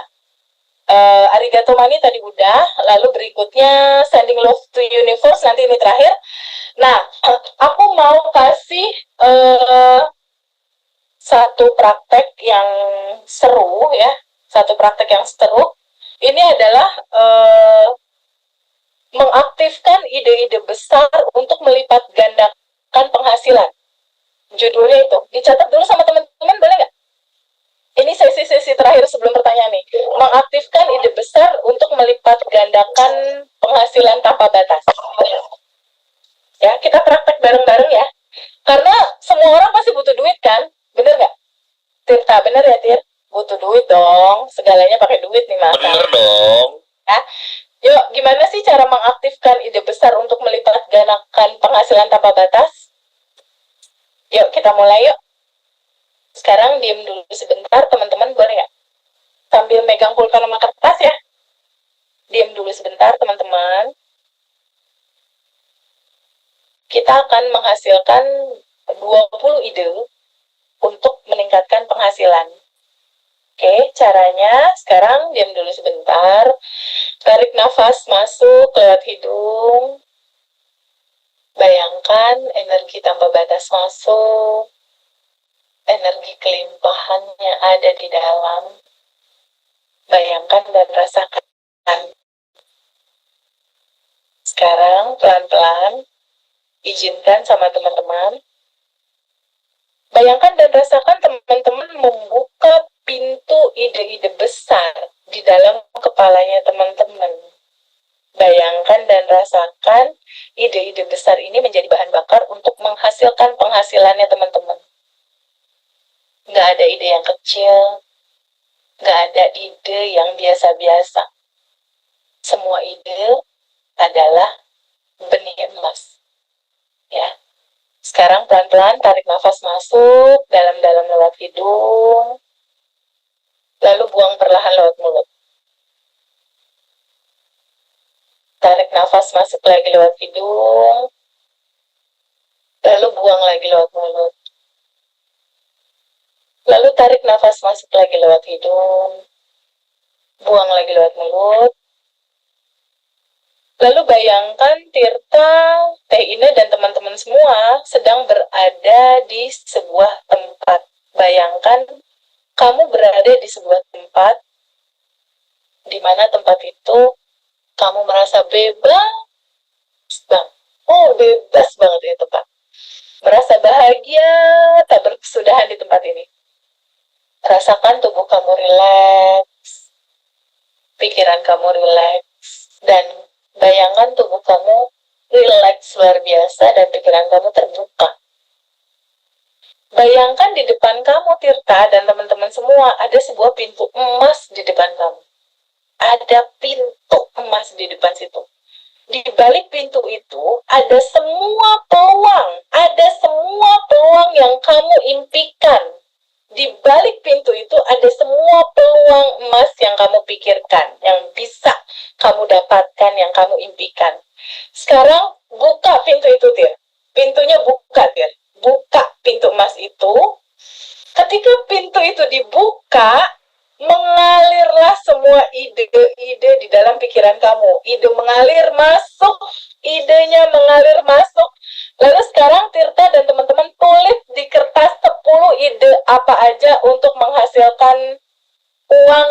Arigato mani tadi udah, lalu berikutnya sending love to universe, nanti ini terakhir. Nah, aku mau kasih satu praktek yang seru ya, satu praktek yang seru. Ini adalah mengaktifkan ide-ide besar untuk melipat gandakan penghasilan. Judulnya itu, dicatat dulu sama teman-teman boleh nggak? Ini sesi-sesi terakhir sebelum pertanyaan nih. Mengaktifkan ide besar untuk melipat gandakan penghasilan tanpa batas. Ya, kita praktek bareng-bareng ya. Karena semua orang pasti butuh duit kan? Bener nggak? Tirta, bener ya Tir? Butuh duit dong. Segalanya pakai duit nih Mas. Bener dong. Ya. Yuk, gimana sih cara mengaktifkan ide besar untuk melipat gandakan penghasilan tanpa batas? Yuk, kita mulai yuk. Sekarang diem dulu sebentar, teman-teman boleh nggak? Sambil megang pulpen sama kertas ya. Diem dulu sebentar, teman-teman. Kita akan menghasilkan 20 ide untuk meningkatkan penghasilan. Oke, caranya sekarang diam dulu sebentar. Tarik nafas masuk lewat hidung. Bayangkan energi tanpa batas masuk. Energi kelimpahannya ada di dalam. Bayangkan dan rasakan. Sekarang pelan-pelan izinkan sama teman-teman. Bayangkan dan rasakan teman-teman membuka pintu ide-ide besar di dalam kepalanya teman-teman. Bayangkan dan rasakan ide-ide besar ini menjadi bahan bakar untuk menghasilkan penghasilannya teman-teman. Nggak ada ide yang kecil, nggak ada ide yang biasa-biasa. Semua ide adalah benih emas. Ya. Sekarang pelan-pelan tarik nafas masuk dalam-dalam lewat hidung, lalu buang perlahan lewat mulut. Tarik nafas masuk lagi lewat hidung, lalu buang lagi lewat mulut. Lalu tarik nafas masuk lagi lewat hidung, buang lagi lewat mulut. Lalu bayangkan Tirta, Teh Ina, dan teman-teman semua sedang berada di sebuah tempat. Bayangkan kamu berada di sebuah tempat, di mana tempat itu kamu merasa bebas banget. Oh, bebas banget di tempat. Merasa bahagia, tak berkesudahan di tempat ini. Rasakan tubuh kamu rileks, pikiran kamu rileks, dan bayangkan tubuh kamu rileks luar biasa dan pikiran kamu terbuka. Bayangkan di depan kamu, Tirta, dan teman-teman semua, ada sebuah pintu emas di depan kamu. Ada pintu emas di depan situ. Di balik pintu itu, ada semua peluang yang kamu impikan. Di balik pintu itu, ada semua peluang emas yang kamu pikirkan, yang bisa kamu dapatkan, yang kamu impikan. Sekarang, buka pintu itu, Tir. Pintunya buka, Tir. Buka pintu emas itu. Ketika pintu itu dibuka, mengalirlah semua ide-ide di dalam pikiran kamu. Ide mengalir masuk, idenya mengalir masuk. Lalu sekarang Tirta dan teman-teman tulis di kertas 10 ide apa aja untuk menghasilkan uang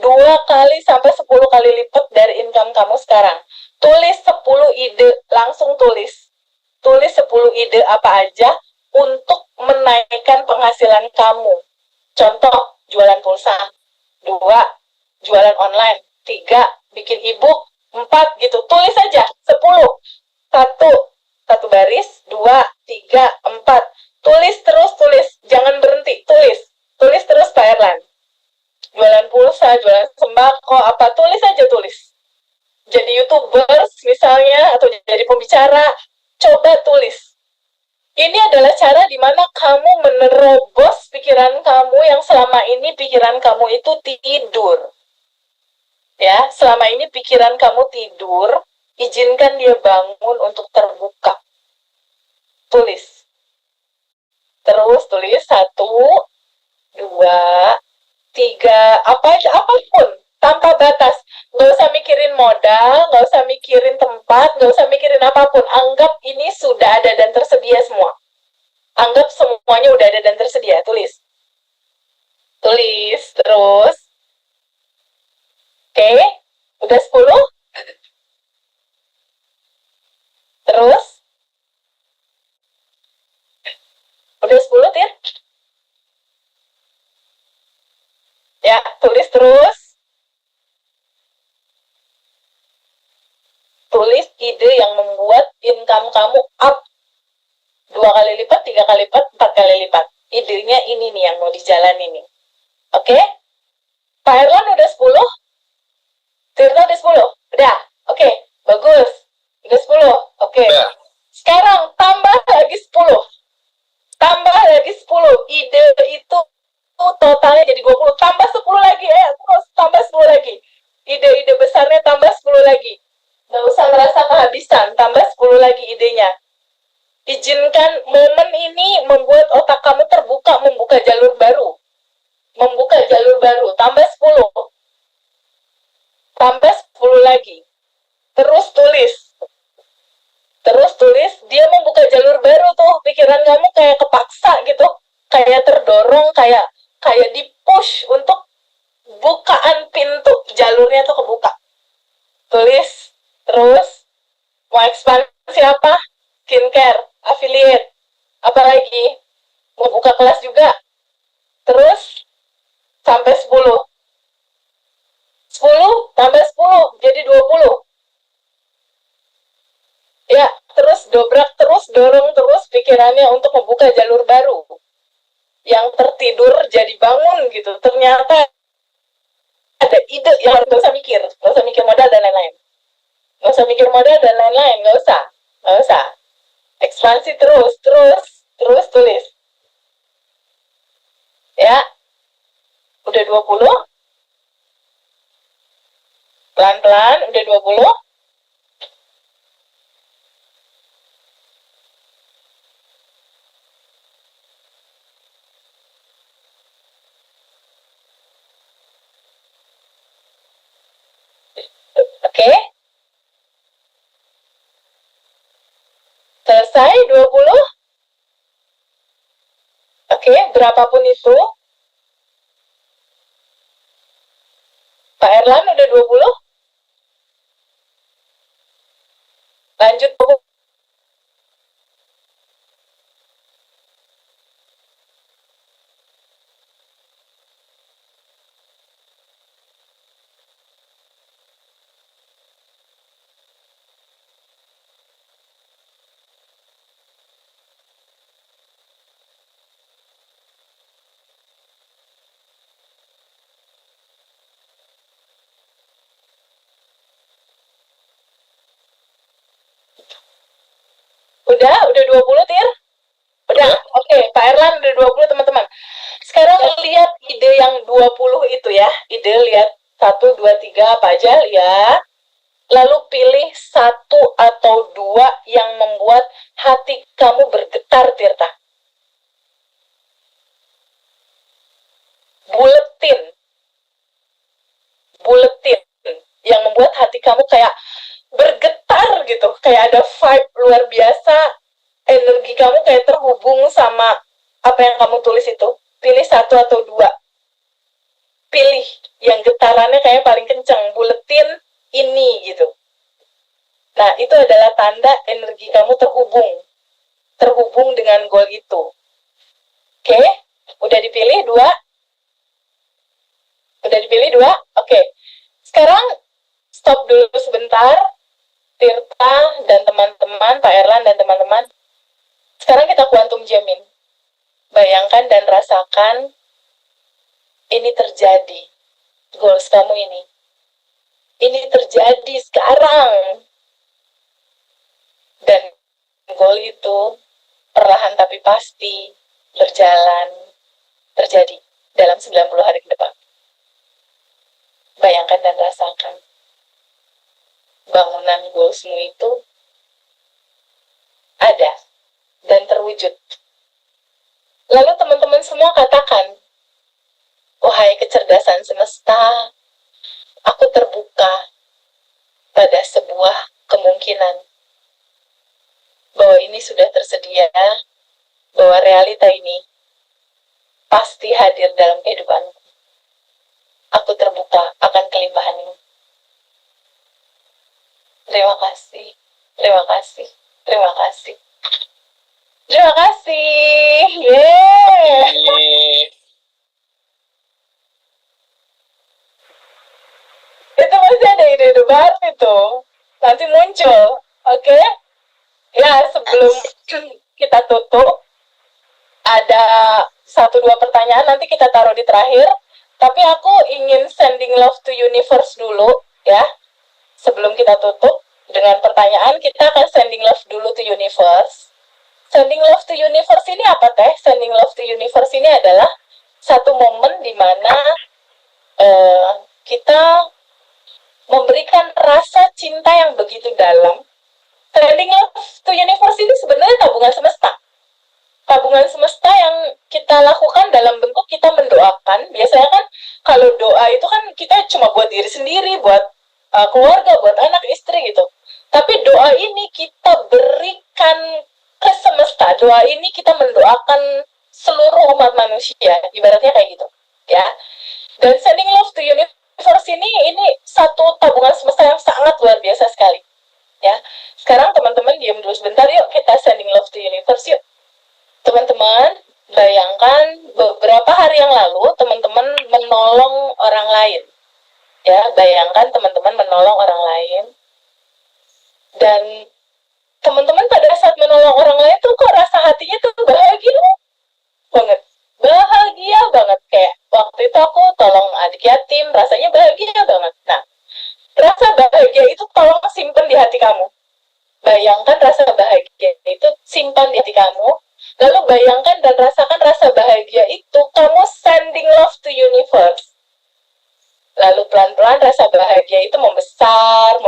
2 kali sampai 10 kali lipat dari income kamu sekarang. Tulis 10 ide, langsung tulis. Tulis 10 ide apa aja untuk menaikkan penghasilan kamu. Contoh, jualan pulsa. 2, jualan online. 3, bikin ebook. 4, gitu. Tulis aja, 10. 1 baris, 2, 3, 4. Tulis terus, tulis. Jangan berhenti, tulis. Tulis terus, Pak Erlan. Jualan pulsa, jualan sembako, apa. Tulis aja, tulis. Jadi YouTubers misalnya, atau jadi pembicara, coba tulis. Ini adalah cara di mana kamu menerobos pikiran kamu yang selama ini pikiran kamu itu tidur. Ya, selama ini pikiran kamu tidur, izinkan dia bangun untuk terbuka. Tulis. Terus tulis 1, 2, 3, apapun. Tanpa batas. Nggak usah mikirin modal, nggak usah mikirin tempat, nggak usah mikirin apapun. Anggap ini sudah ada dan tersedia semua. Anggap semuanya udah ada dan tersedia. Tulis. Tulis terus. Oke. Udah 10? Terus. Udah 10, Tir? Ya, tulis terus. Tulis ide yang membuat income kamu up 2 kali lipat, 3 kali lipat, 4 kali lipat. Idenya ini nih yang mau dijalani nih. Oke? Pak Erlan udah 10? Tirta udah 10? Udah? Oke, bagus. Udah 10? Oke. Sekarang tambah lagi 10. Tambah lagi 10. Ide itu totalnya jadi 20. Tambah 10 lagi ya. Terus tambah 10 lagi. Ide-ide besarnya tambah 10 lagi. Nggak usah merasa kehabisan, tambah 10 lagi idenya. Izinkan momen ini membuat otak kamu terbuka, membuka jalur baru. Membuka jalur baru, tambah 10. Tambah 10 lagi. Terus tulis. Terus tulis, dia membuka jalur baru tuh. Pikiran kamu kayak kepaksa gitu. Kayak terdorong, kayak di-push untuk bukaan pintu. Jalurnya tuh kebuka. Tulis. Terus, mau ekspansi apa? Skincare, affiliate, apa lagi? Mau buka kelas juga. Terus, sampai 10. 10, tambah 10, jadi 20. Ya, terus dobrak terus, dorong terus pikirannya untuk membuka jalur baru. Yang tertidur jadi bangun gitu. Ternyata ada ide yang nggak usah mikir modal dan lain-lain. Nggak usah mikir modal dan lain-lain, nggak usah. Ekspansi terus tulis. Ya, udah 20. Pelan-pelan, udah 20. Oke. Selesai 20. Oke, berapapun itu. Pak Erlan udah 20. Lanjut. Udah 20 Tir? Udah, oke. Pak Erlan udah 20 teman-teman. Sekarang lihat ide yang 20 itu ya. Ide lihat 1, 2, 3 apa aja, lihat. Lalu pilih 1 atau 2 yang membuat hati kamu bergetar, Tirta. Buletin. Yang membuat hati kamu kayak bergetar gitu. Kayak ada vibe luar biasa. Energi kamu kayak terhubung sama apa yang kamu tulis itu. Pilih 1 atau 2. Pilih yang getarannya kayak paling kenceng. Buletin ini gitu. Nah, itu adalah tanda energi kamu terhubung dengan goal itu. Oke, udah dipilih 2? Udah dipilih 2? Oke. Sekarang stop dulu sebentar. Tirta dan teman-teman, Pak Erlan dan teman-teman. Sekarang kita quantum jamin. Bayangkan dan rasakan ini terjadi. Goals kamu ini. Ini terjadi sekarang. Dan goal itu perlahan tapi pasti terjadi dalam 90 hari ke depan. Bayangkan dan rasakan. Bangunan goalsmu itu ada dan terwujud. Lalu teman-teman semua katakan, wahai kecerdasan semesta, aku terbuka pada sebuah kemungkinan bahwa ini sudah tersedia, bahwa realita ini pasti hadir dalam kehidupanku. Aku terbuka akan kelimpahan ini. Terima kasih, terima kasih, terima kasih. Terima kasih. Yeay. Itu masih ada ide-ide baru itu. Nanti muncul. Oke? Ya, sebelum kita tutup, ada 1-2 pertanyaan, nanti kita taruh di terakhir. Tapi aku ingin sending love to universe dulu, ya. Sebelum kita tutup, dengan pertanyaan, kita akan sending love dulu to universe. Sending love to universe ini apa, Teh? Sending love to universe ini adalah satu momen di mana kita memberikan rasa cinta yang begitu dalam. Sending love to universe ini sebenarnya tabungan semesta. Tabungan semesta yang kita lakukan dalam bentuk kita mendoakan. Biasanya kan kalau doa itu kan kita cuma buat diri sendiri, buat keluarga, buat anak, istri gitu. Tapi doa ini kita berikan ke semesta. Doa ini kita mendoakan seluruh umat manusia. Ibaratnya kayak gitu, ya. Dan sending love to universe ini satu tabungan semesta yang sangat luar biasa sekali. Ya, sekarang teman-teman diam dulu sebentar, yuk kita sending love to universe yuk. Teman-teman, bayangkan beberapa hari yang lalu teman-teman menolong orang lain. Ya, bayangkan teman-teman menolong orang lain. Dan teman-teman pada saat menolong orang lain tuh kok rasa hatinya tuh bahagia banget. Bahagia banget. Kayak waktu itu aku tolong adik yatim, rasanya bahagia banget. Nah, rasa bahagia itu tolong simpen di hati kamu. Bayangkan rasa bahagia itu simpan di hati kamu. Lalu bayangkan dan rasakan rasa bahagia itu kamu sending love to universe. Lalu pelan-pelan rasa bahagia itu membesar,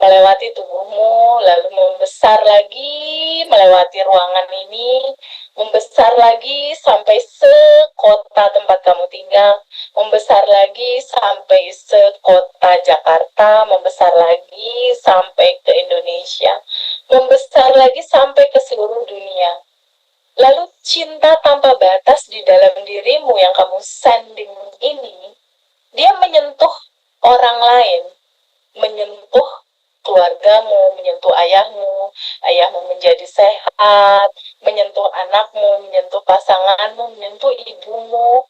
melewati tubuhmu, lalu membesar lagi, melewati ruangan ini, membesar lagi sampai sekota tempat kamu tinggal, membesar lagi sampai sekota Jakarta, membesar lagi sampai ke Indonesia, membesar lagi sampai ke seluruh dunia. Lalu cinta tanpa batas di dalam dirimu yang kamu sending ini, dia menyentuh orang lain, menyentuh keluargamu, menyentuh ayahmu menjadi sehat, menyentuh anakmu, menyentuh pasanganmu, menyentuh ibumu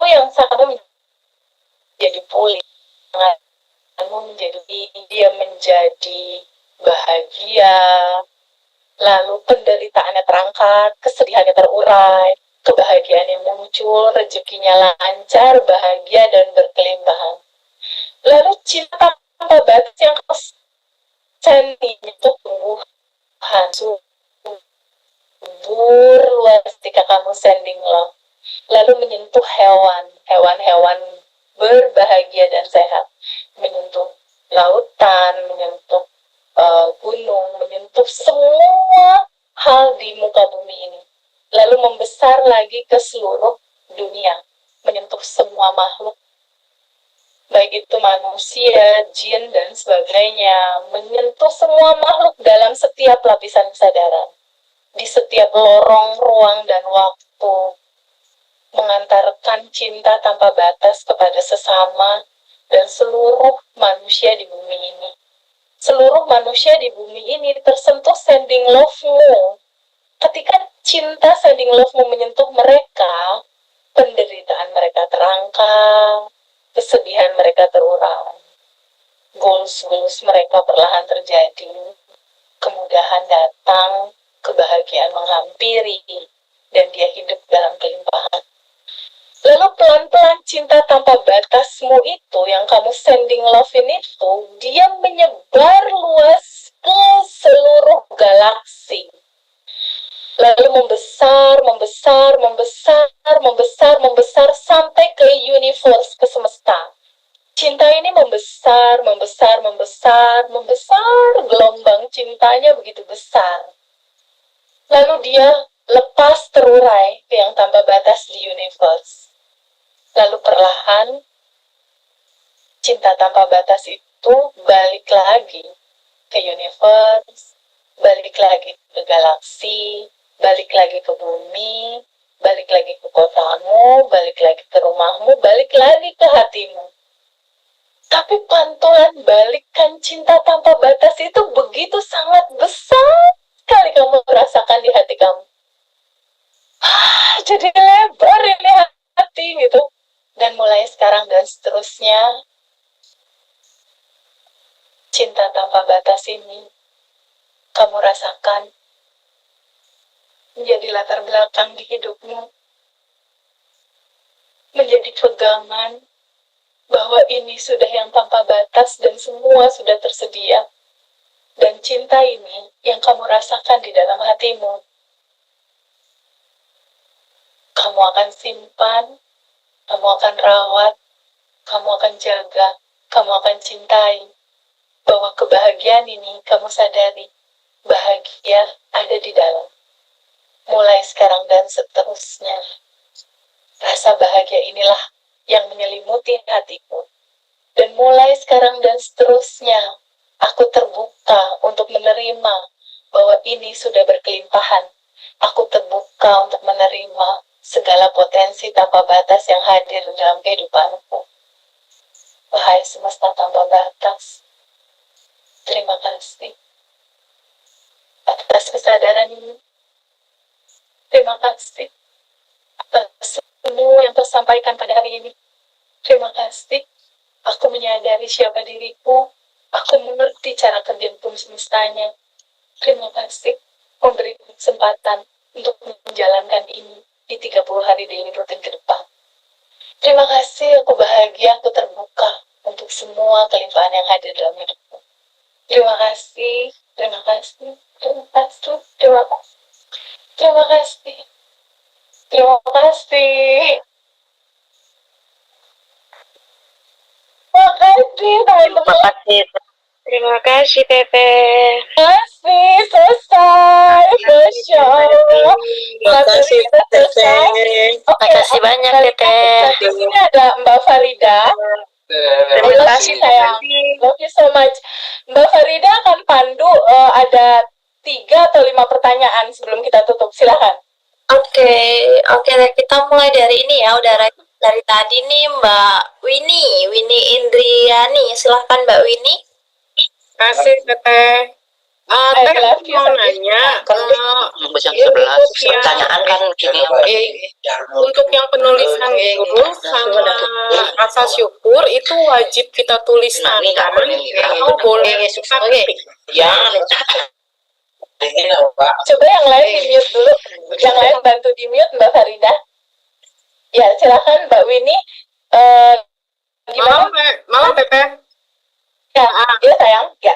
yang sangat menjadi pulih, dia menjadi bahagia. Lalu penderitaannya terangkat, kesedihannya terurai, kebahagiaannya muncul, rezekinya lancar, bahagia dan berkelimpahan. Lalu cinta tanpa batas yang sendingnya itu tumbuhan subur luas ketika kamu sending love, lalu menyentuh hewan-hewan berbahagia dan sehat, menyentuh lautan, menyentuh gunung, menyentuh semua hal di muka bumi ini, lalu membesar lagi ke seluruh dunia, menyentuh semua makhluk, baik itu manusia, jin, dan sebagainya, menyentuh semua makhluk dalam setiap lapisan kesadaran, di setiap lorong, ruang, dan waktu, mengantarkan cinta tanpa batas kepada sesama dan seluruh manusia di bumi ini. Seluruh manusia di bumi ini tersentuh sending love-mu. Ketika cinta sending love-mu menyentuh mereka, penderitaan mereka terangkat, kesedihan mereka terurai, goals mereka perlahan terjadi, kemudahan datang, kebahagiaan menghampiri, dan dia hidup dalam kelimpahan. Lalu pelan-pelan cinta tanpa batasmu itu, yang kamu sending love ini itu, dia menyebar luas ke seluruh galaksi. Lalu membesar sampai ke universe, ke semesta. Cinta ini membesar, gelombang cintanya begitu besar. Lalu dia lepas terurai ke yang tanpa batas di universe. Lalu perlahan, cinta tanpa batas itu balik lagi ke universe, balik lagi ke galaksi, balik lagi ke bumi, balik lagi ke kotamu, balik lagi ke rumahmu, balik lagi ke hatimu. Tapi pantulan balikan cinta tanpa batas itu begitu sangat besar sekali kamu rasakan di hati kamu. Jadi lebar ini hati gitu. Dan mulai sekarang dan seterusnya, cinta tanpa batas ini kamu rasakan menjadi latar belakang di hidupmu, menjadi pegangan bahwa ini sudah yang tanpa batas dan semua sudah tersedia. Dan cinta ini yang kamu rasakan di dalam hatimu, kamu akan simpan, kamu akan rawat, kamu akan jaga, kamu akan cintai. Bahwa kebahagiaan ini kamu sadari, bahagia ada di dalam. Mulai sekarang dan seterusnya, rasa bahagia inilah yang menyelimuti hatiku. Dan mulai sekarang dan seterusnya, aku terbuka untuk menerima bahwa ini sudah berkelimpahan. Aku terbuka untuk menerima segala potensi tanpa batas yang hadir dalam kehidupanku. Wahai semesta tanpa batas, terima kasih atas kesadaran ini. Terima kasih atas semua yang tersampaikan pada hari ini. Terima kasih, aku menyadari siapa diriku. Aku mengerti cara kerja hukum semestanya. Terima kasih memberi kesempatan untuk menjalankan ini di 30 hari daily rutin ke depan. Terima kasih, aku bahagia, aku terbuka untuk semua kelimpahan yang hadir dalam hidupku. Terima kasih, terima kasih, terima kasih, terima kasih, terima kasih, terima kasih. Makasih teman-teman. Terima kasih Teteh. Makasih, selesai. Masya Allah. Makasih, Selesai. Oke, Makasih banyak Teteh. di sini ada Mbak Farida. Terima kasih sayang. Love you so much. Mbak Farida akan pandu ada 3 atau 5 pertanyaan sebelum kita tutup. Silakan. Oke, kita mulai dari ini ya, udah dari tadi nih Mbak Winnie Indriani, silahkan Mbak Winnie. Kasih Teteh. Teh love you, mau Sophie. nanya, Jam 11 pertanyaan kan gini untuk yang penulisan itu sama rasa syukur itu wajib kita tulis tangan atau boleh kita ketik? Coba yang lain di mute dulu. Yang lain bantu di mute Mbak Farida. Ya, silakan Mbak Winnie. Gimana? Mau Teteh? Ya, ya sayang. Ya.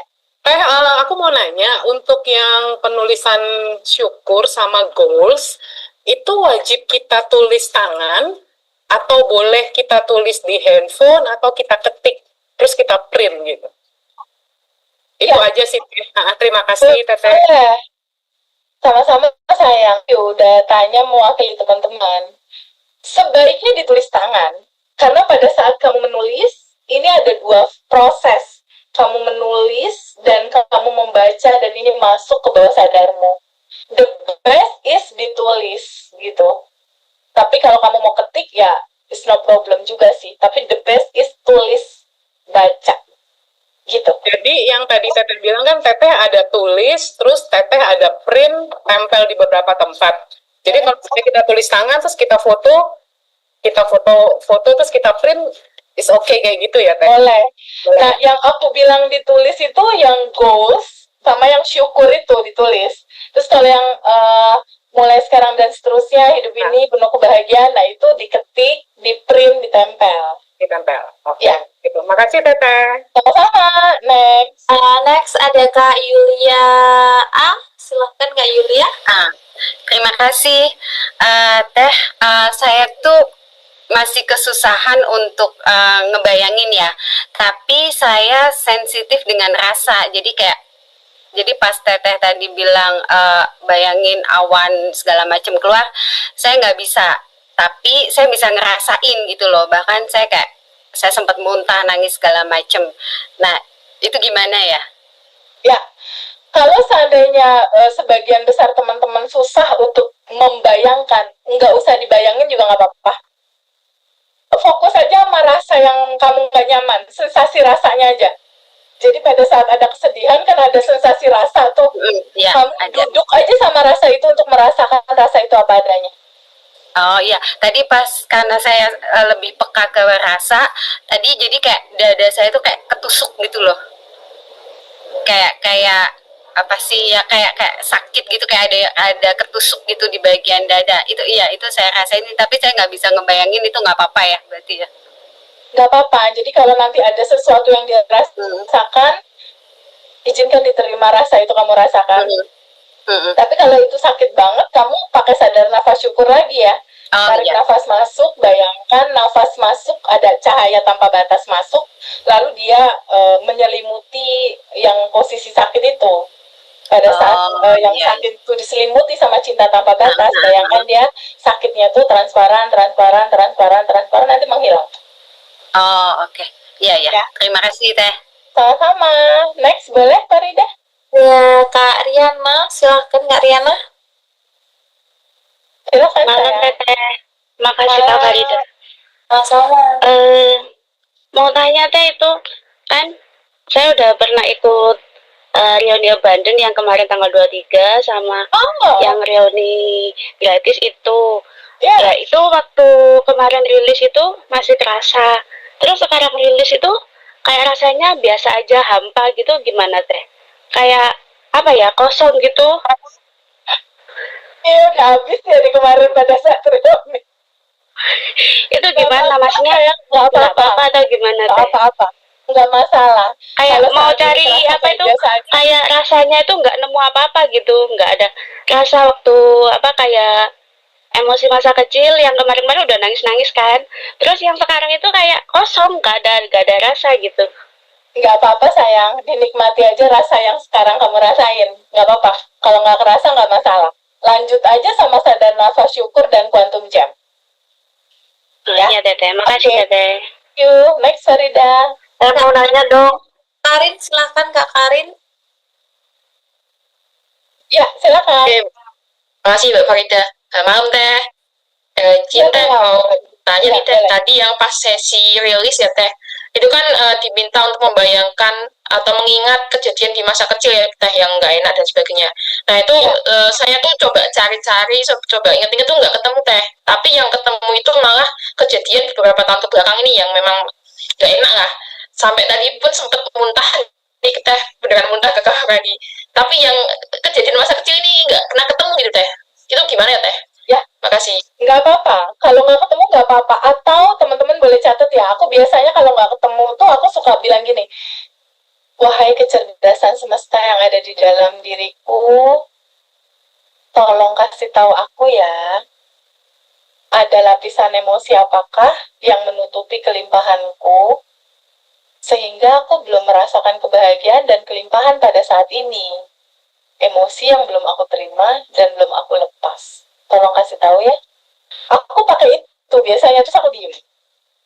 Aku mau nanya, untuk yang penulisan syukur sama goals, itu wajib kita tulis tangan, atau boleh kita tulis di handphone, atau kita ketik, terus kita print gitu? Itu Ya. aja sih. Terima kasih, Teteh. Boleh. Sama-sama sayang. Udah tanya mewakili teman-teman. Sebaiknya ditulis tangan. Karena pada saat kamu menulis, ini ada dua proses. Kamu menulis dan kamu membaca dan ini masuk ke bawah sadarmu. The best is ditulis gitu. Tapi kalau kamu mau ketik ya it's no problem juga sih. Tapi the best is tulis, baca gitu. Jadi yang tadi Teteh bilang kan Teteh ada tulis, terus Teteh ada print, tempel di beberapa tempat. Jadi kalau kita tulis tangan terus kita foto terus kita print, is okay kayak gitu ya Teh? Boleh. Nah, yang aku bilang ditulis itu yang goals sama yang syukur itu ditulis. Terus kalau yang mulai sekarang dan seterusnya, hidup ini penuh kebahagiaan, nah itu diketik, di print, ditempel. Ditempel. Oke. Ya. Gitu. Makasih Teteh. Sama-sama. Next. Next ada Kak Yulia A. Silahkan Kak Yulia. Terima kasih Teh. Saya tuh masih kesusahan untuk ngebayangin ya. Tapi saya sensitif dengan rasa. Jadi pas Teteh tadi bilang bayangin awan segala macam keluar, saya nggak bisa. Tapi saya bisa ngerasain gitu loh. Bahkan saya sempat muntah, nangis segala macam. Nah, itu gimana ya? Ya, kalau seandainya sebagian besar teman-teman susah untuk membayangkan, nggak usah dibayangin juga nggak apa-apa. Fokus aja sama rasa yang kamu nggak nyaman, sensasi rasanya aja. Jadi pada saat ada kesedihan kan ada sensasi rasa tuh. Ya, kamu duduk aja sama rasa itu untuk merasakan rasa itu apa adanya. Oh iya, tadi pas karena saya lebih peka ke rasa, tadi jadi kayak dada saya tuh kayak ketusuk gitu loh. Kayak apa sih ya, kayak sakit gitu, kayak ada ketusuk gitu di bagian dada. Itu iya, itu saya rasain, tapi saya nggak bisa ngebayangin itu nggak apa-apa ya berarti ya. Nggak apa-apa. Jadi kalau nanti ada sesuatu yang dirasakan, izinkan diterima rasa itu kamu rasakan. Tapi kalau itu sakit banget, kamu pakai sadar nafas syukur lagi ya. Tarik nafas masuk, bayangkan nafas masuk, ada cahaya tanpa batas masuk, lalu dia menyelimuti yang posisi sakit itu. Pada saat yang sakit itu diselimuti sama cinta tanpa batas, bayangkan dia sakitnya tuh transparan, nanti menghilang. Oh, oke. Iya. Terima kasih Teh. Sama-sama. Next, boleh Farida? Ya, Kak Riana, silahkan Kak Riana. Silakan. Malam Teteh. Makasih Kak Farida. Sama. Mau tanya Teh, itu kan saya udah pernah ikut reuni Abandon yang kemarin tanggal 23 sama yang reuni gratis itu. Ya itu waktu kemarin rilis itu masih terasa. Terus sekarang rilis itu kayak rasanya biasa aja, hampa gitu, gimana Teh? Kayak apa ya, kosong gitu. Iya, udah habis ya di kemarin pada saat reuni. Itu gimana maksudnya? Nggak apa-apa atau gimana Teh? Nggak apa-apa. Nggak masalah. Kayak Kalau mau saat cari ini apa itu, biasa aja. kayak rasanya itu nggak nemu apa-apa gitu, nggak ada rasa waktu apa kayak emosi masa kecil yang kemarin-kemarin udah nangis-nangis kan, terus yang sekarang itu kayak kosong, nggak ada rasa gitu. Nggak apa-apa sayang, dinikmati aja rasa yang sekarang kamu rasain. Nggak apa-apa. Kalau nggak kerasa nggak masalah. Lanjut aja sama sadar nafas syukur dan quantum jam. Ya Teteh, makasih Teteh. Thank you. Next Farida. Saya mau nanya dong. Karin, silahkan Kak Karin. Ya, silakan. Oke. Makasih Mbak Farida. Malam Teh. Cinta mau tanya nih Teh, tadi yang pas sesi rilis ya Teh, itu kan diminta untuk membayangkan atau mengingat kejadian di masa kecil ya Teh, yang nggak enak dan sebagainya. Nah itu saya tuh coba cari-cari, coba inget-inget tuh nggak ketemu Teh. Tapi yang ketemu itu malah kejadian beberapa tahun kebelakang ini yang memang nggak enak lah. Sampai tadi pun sempat muntah nih Teh, beneran muntah ke kamar tadi. Tapi yang kejadian masa kecil ini nggak pernah ketemu gitu Teh. Itu gimana ya Teh? Ya, makasih. Nggak apa-apa. Kalau nggak ketemu nggak apa-apa. Atau teman-teman boleh catat ya. Aku biasanya kalau nggak ketemu tuh aku suka bilang gini. Wahai kecerdasan semesta yang ada di dalam diriku, tolong kasih tahu aku ya, ada lapisan emosi apakah yang menutupi kelimpahanku, sehingga aku belum merasakan kebahagiaan dan kelimpahan pada saat ini. Emosi yang belum aku terima dan belum aku lepas. Tolong kasih tahu ya. Aku pakai itu biasanya, terus aku diem.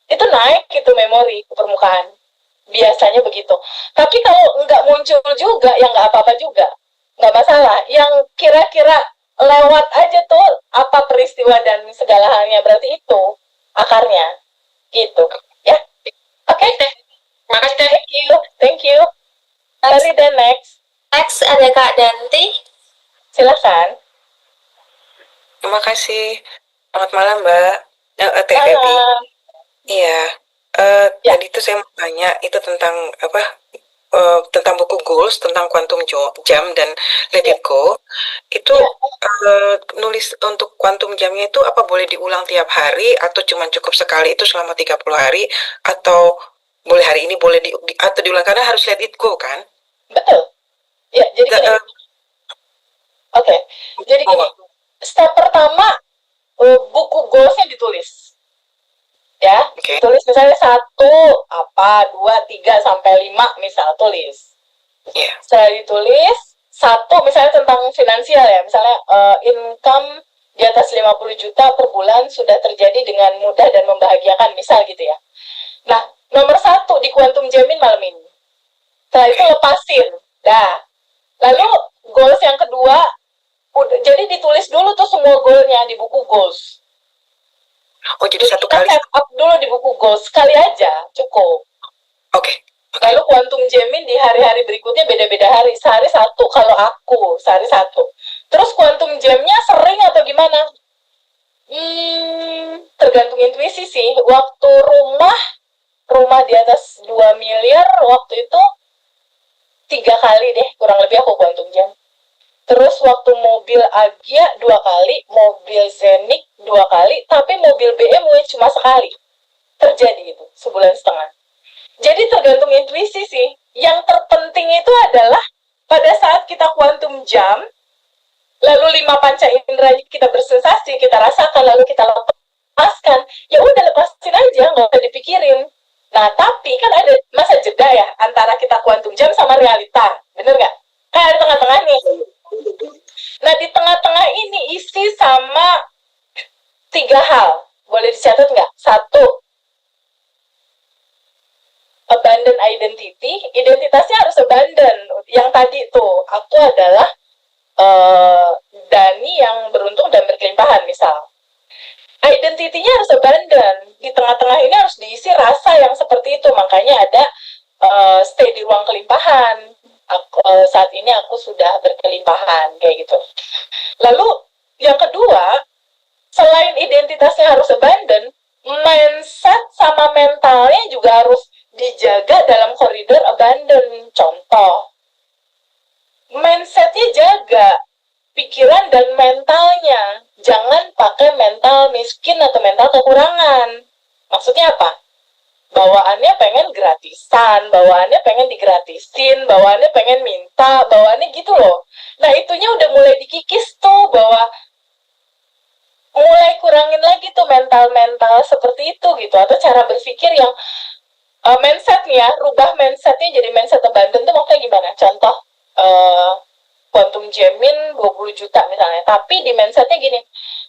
Itu naik itu memori ke permukaan. Biasanya begitu. Tapi kalau nggak muncul juga, ya nggak apa-apa juga. Nggak masalah. Yang kira-kira lewat aja tuh apa peristiwa dan segala halnya. Berarti itu akarnya. Gitu. Ya. Oke. Makasih Teh. Thank you. Thank you. Mari dan next. Next ada Kak Danti. Silakan. Terima kasih. Selamat malam, Mbak. Teh Feby. Malam. Iya. Ya. Tadi tuh saya mau tanya itu tentang apa? Tentang buku Goals, tentang Quantum Jam dan Let It Go. Itu nulis untuk Quantum Jamnya itu apa boleh diulang tiap hari atau cuma cukup sekali itu selama 30 hari atau boleh hari ini boleh atau diulang karena harus let it go kan? Betul. Ya, jadi gini. Oke. Jadi gini. Step pertama buku goalsnya ditulis. Ya, tulis misalnya 1, 2, 3 sampai 5 misal tulis. Setelah ditulis 1 misalnya tentang finansial ya, misalnya income di atas 50 juta per bulan sudah terjadi dengan mudah dan membahagiakan misal gitu ya. Nah, nomor 1 di Quantum Jamin malam ini. Setelah itu lepasin. Dah. Lalu goals yang kedua jadi ditulis dulu tuh semua goalnya di buku goals. Oh, jadi satu kali. Set up dulu di buku goals sekali aja cukup. Oke. Lalu Quantum Jamin di hari-hari berikutnya beda-beda hari. Sehari 1 kalau aku, sehari 1. Terus Quantum Jamnya sering atau gimana? Tergantung intuisi sih. Waktu rumah di atas 2 miliar waktu itu 3 kali deh kurang lebih aku Quantum Jam. Terus waktu mobil Agya 2 kali, mobil Zenik 2 kali, tapi mobil BMW cuma sekali. Terjadi gitu, sebulan setengah. Jadi tergantung intuisi sih. Yang terpenting itu adalah pada saat kita Quantum Jam, lalu 5 panca indera kita bersensasi, kita rasakan, lalu kita lepaskan. Ya udah lepasin aja, nggak usah dipikirin. Nah, tapi kan ada masa jeda ya antara kita Quantum Jam sama realita. Bener nggak? Kan ada tengah-tengah nih. Nah, di tengah-tengah ini isi sama 3 hal. Boleh dicatat nggak? 1, abandon identity. Identitasnya harus abandon. Yang tadi tuh, aku adalah Dani yang beruntung dan berkelimpahan, misal. Identitinya harus abandon. Di tengah-tengah ini harus diisi rasa yang seperti itu. Makanya ada stay di ruang kelimpahan. Saat ini aku sudah berkelimpahan, kayak gitu. Lalu yang kedua, selain identitasnya harus abandon, mindset sama mentalnya juga harus dijaga dalam koridor abandon. Contoh, mindsetnya jaga, pikiran dan mentalnya. Jangan pakai mental miskin atau mental kekurangan. Maksudnya apa? Bawaannya pengen gratisan, bawaannya pengen digratisin, bawaannya pengen minta, bawaannya gitu loh. Nah, itunya udah mulai dikikis tuh, bahwa mulai kurangin lagi tuh mental-mental seperti itu gitu, atau cara berpikir yang mindsetnya, rubah mindsetnya jadi mindset abandon tuh maksudnya gimana? Contoh, Quantum Jamin 20 juta misalnya, tapi di mindsetnya gini,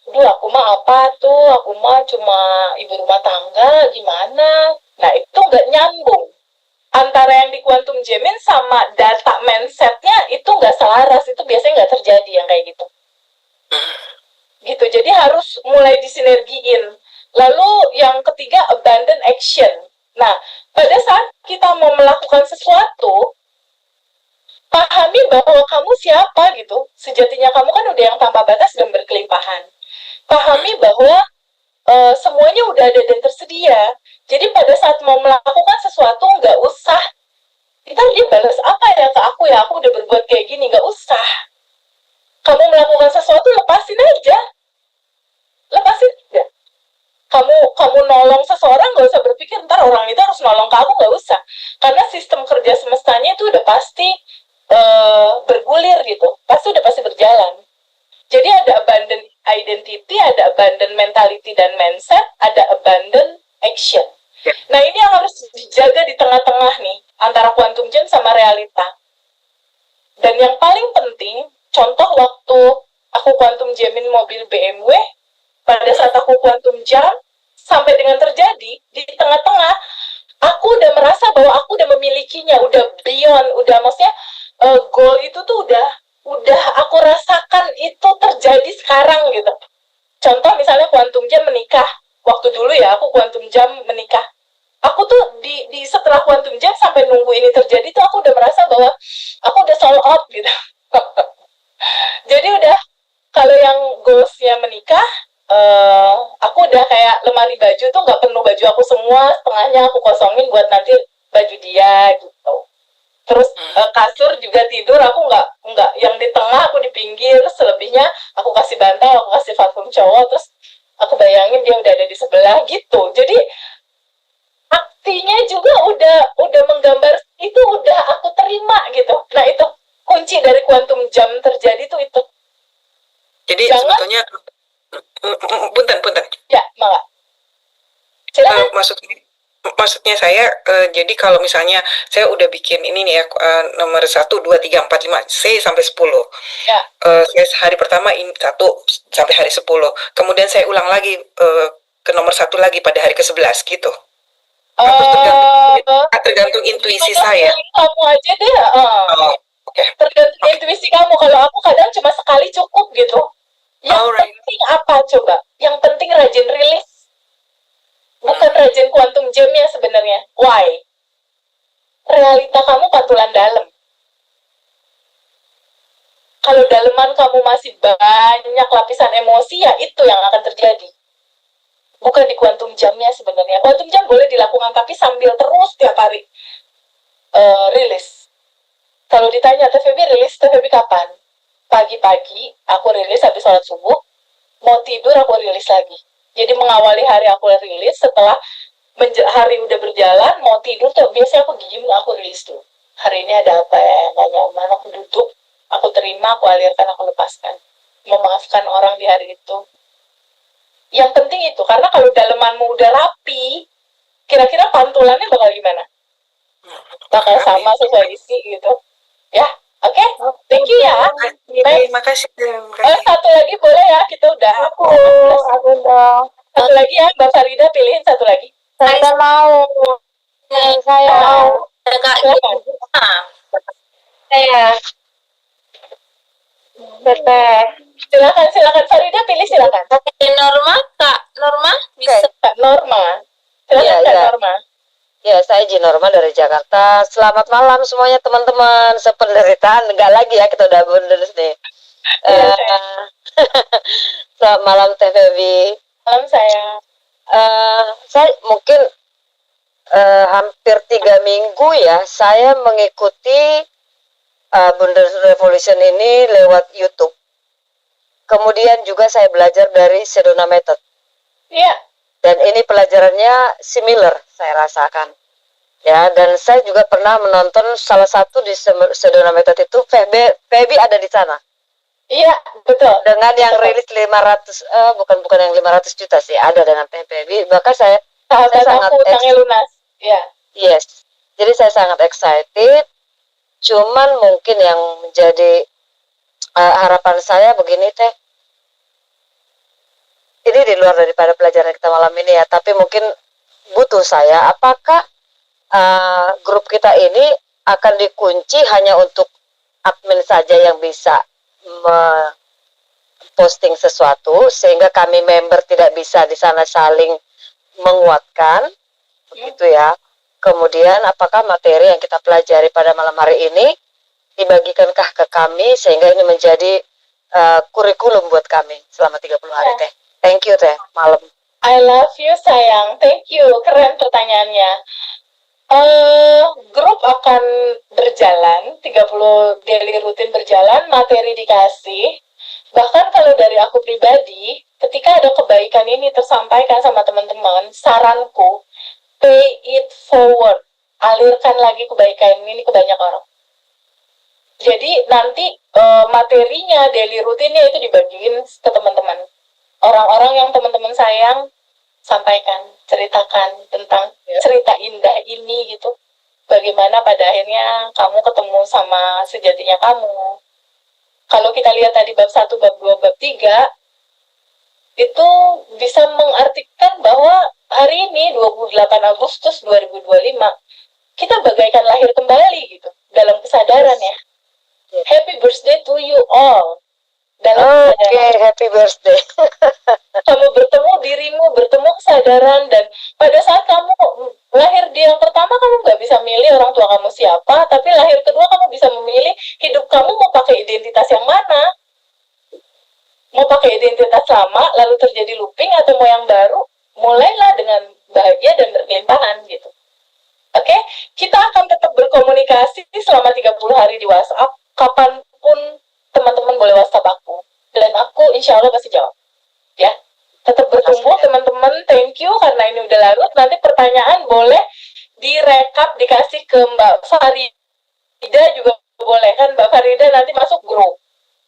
duh aku mah apa tuh, aku mah cuma ibu rumah tangga, gimana? Nah, itu nggak nyambung. Antara yang di Quantum Jamin sama data mindsetnya itu nggak selaras, itu biasanya nggak terjadi yang kayak gitu. Gitu, jadi harus mulai disinergiin. Lalu yang ketiga, abandon action. Nah, pada saat kita mau melakukan sesuatu, pahami bahwa kamu siapa gitu. Sejatinya kamu kan udah yang tanpa batas dan berkelimpahan. Pahami bahwa semuanya udah ada dan tersedia. Jadi pada saat mau melakukan sesuatu, nggak usah kita dia balas apa ya ke aku ya, aku udah berbuat kayak gini, nggak usah. Kamu melakukan sesuatu, lepasin aja. Lepasin aja. kamu nolong seseorang, nggak usah berpikir ntar orang itu harus nolong kamu, nggak usah, karena sistem kerja semestanya itu udah pasti bergulir gitu, udah pasti berjalan. Jadi ada abandon identity, ada abandon mentality dan mindset, ada abandon action. Nah ini yang harus dijaga di tengah-tengah nih, antara quantum jam sama realita. Dan yang paling penting, contoh waktu aku quantum jamin mobil BMW, pada saat aku quantum jam, sampai dengan terjadi, di tengah-tengah, aku udah merasa bahwa aku udah memilikinya, udah beyond, udah maksudnya, goal itu tuh udah aku rasakan itu terjadi sekarang gitu. Contoh misalnya quantum jam menikah, waktu dulu ya aku quantum jam menikah, aku tuh di setelah quantum jam sampai nunggu ini terjadi tuh aku udah merasa bahwa aku udah sold out gitu. Jadi udah, kalau yang goalsnya menikah, aku udah kayak lemari baju tuh nggak penuh baju aku semua, setengahnya aku kosongin buat nanti baju dia gitu. Terus kasur juga tidur aku nggak yang di tengah, aku di pinggir, selebihnya aku kasih bantal, aku kasih parfum cowok, terus aku bayangin dia udah ada di sebelah gitu. Jadi artinya juga udah menggambar itu, udah aku terima gitu. Nah itu kunci dari quantum jam terjadi tuh itu. Jadi sebetulnya punten. Ya, malah. Silakan. Maksudnya saya, jadi kalau misalnya saya udah bikin ini nih ya, nomor 1, 2, 3, 4, 5, C sampai 10. Ya. Saya hari pertama ini 1 sampai hari 10. Kemudian saya ulang lagi ke nomor 1 lagi pada hari ke-11 gitu. Tergantung intuisi saya. Kamu aja deh. Okay. Tergantung intuisi kamu. Kalau aku kadang cuma sekali cukup gitu. Yang penting apa coba? Yang penting rajin rilis. Bukan rajin quantum jamnya sebenarnya. Why? Realita kamu pantulan dalam. Kalau daleman kamu masih banyak lapisan emosi, ya itu yang akan terjadi. Bukan di quantum jamnya sebenarnya. Quantum jam boleh dilakukan, tapi sambil terus tiap hari rilis. Kalau ditanya, TVB rilis, TVB kapan? Pagi-pagi, aku rilis habis sholat subuh. Mau tidur, aku rilis lagi. Jadi mengawali hari aku rilis, setelah hari udah berjalan, mau tidur tuh biasanya aku diem, aku rilis tuh. Hari ini ada apa ya, nggak nyaman, aku duduk, aku terima, aku alirkan, aku lepaskan. Memaafkan orang di hari itu. Yang penting itu, karena kalau dalemanmu udah rapi, kira-kira pantulannya bakal gimana? Bakal sama sesuai isi gitu. Ya, oke? Thank you ya. Terima kasih. Satu lagi boleh ya, kita udah. Aku dong. Satu lagi ya, Mbak Farida pilihin satu lagi. Saya mau. Saya mau. Kak Saya. Teteh. Silakan Farida pilih, silakan. Norma, Kak Norma bisa. Kak Norma. Silakan Kak Norma. Ya, saya Jinorma dari Jakarta. Selamat malam semuanya teman-teman. Sependeritaan, enggak lagi ya, kita udah bundles nih. Selamat malam Teh Febi. Malam sayang. Saya mungkin hampir 3 minggu ya, saya mengikuti Bundles Revolution ini lewat YouTube. Kemudian juga saya belajar dari Sedona Method. Iya. Dan ini pelajarannya similar saya rasakan. Ya, dan saya juga pernah menonton salah satu di Sedona Method itu, Febi ada di sana. Iya, betul. Dengan yang rilis 500, bukan yang 500 juta sih, ada dengan Febi. Bahkan saya sangat lunas. Iya. Yes. Jadi saya sangat excited. Cuman mungkin yang menjadi harapan saya begini Teh. Ini di luar daripada pelajaran kita malam ini ya, tapi mungkin butuh saya, apakah grup kita ini akan dikunci hanya untuk admin saja yang bisa posting sesuatu, sehingga kami member tidak bisa di sana saling menguatkan, begitu ya. Kemudian apakah materi yang kita pelajari pada malam hari ini dibagikankah ke kami, sehingga ini menjadi kurikulum buat kami selama 30 hari Teh. Thank you Teh, malam. I love you sayang, thank you, keren pertanyaannya. Grup akan berjalan, 30 daily rutin berjalan, materi dikasih, Bahkan kalau dari aku pribadi, ketika ada kebaikan ini tersampaikan sama teman-teman, saranku, pay it forward. Alirkan lagi kebaikan ini ke banyak orang. Jadi nanti materinya, daily rutinnya itu dibagiin ke teman-teman. Orang-orang yang teman-teman sayang, sampaikan, ceritakan tentang cerita indah ini gitu. Bagaimana pada akhirnya kamu ketemu sama sejatinya kamu. Kalau kita lihat tadi bab 1, bab 2, bab 3, itu bisa mengartikan bahwa hari ini 28 Agustus 2025 kita bagaikan lahir kembali gitu dalam kesadaran ya. Happy birthday to you all. Dalam kesadaran. Happy birthday. Kamu bertemu dirimu, bertemu kesadaran, dan pada saat kamu lahir di yang pertama kamu nggak bisa milih orang tua kamu siapa, tapi lahir kedua kamu bisa memilih hidup kamu mau pakai identitas yang mana. Mau pakai identitas lama lalu terjadi looping atau mau yang baru, mulailah dengan bahagia dan berkelimpahan gitu. Oke, kita akan tetap berkomunikasi selama 30 hari di WhatsApp. Kapanpun teman-teman boleh WhatsApp aku. Dan aku insya Allah pasti jawab. Ya, tetap bertumbuh teman-teman. Thank you karena ini udah larut. Nanti pertanyaan boleh direkap dikasih ke Mbak Farida juga boleh kan. Mbak Farida nanti masuk grup.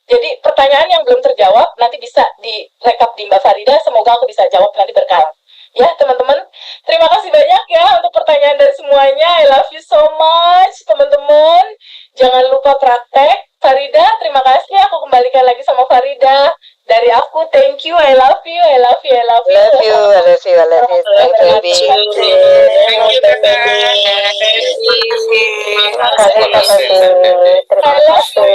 Jadi pertanyaan yang belum terjawab nanti bisa direkap di Mbak Farida. Semoga aku bisa jawab nanti berkala. Ya teman-teman, terima kasih banyak ya untuk pertanyaan dari semuanya. I love you so much teman-teman. Jangan lupa praktek. Farida, terima kasih. Aku kembalikan lagi sama Farida. Dari aku, thank you. I love you. I love you. I love you. Love you, I love you, I love you. Thank you, baby. Thank you, Tete. Terima kasih. I love you.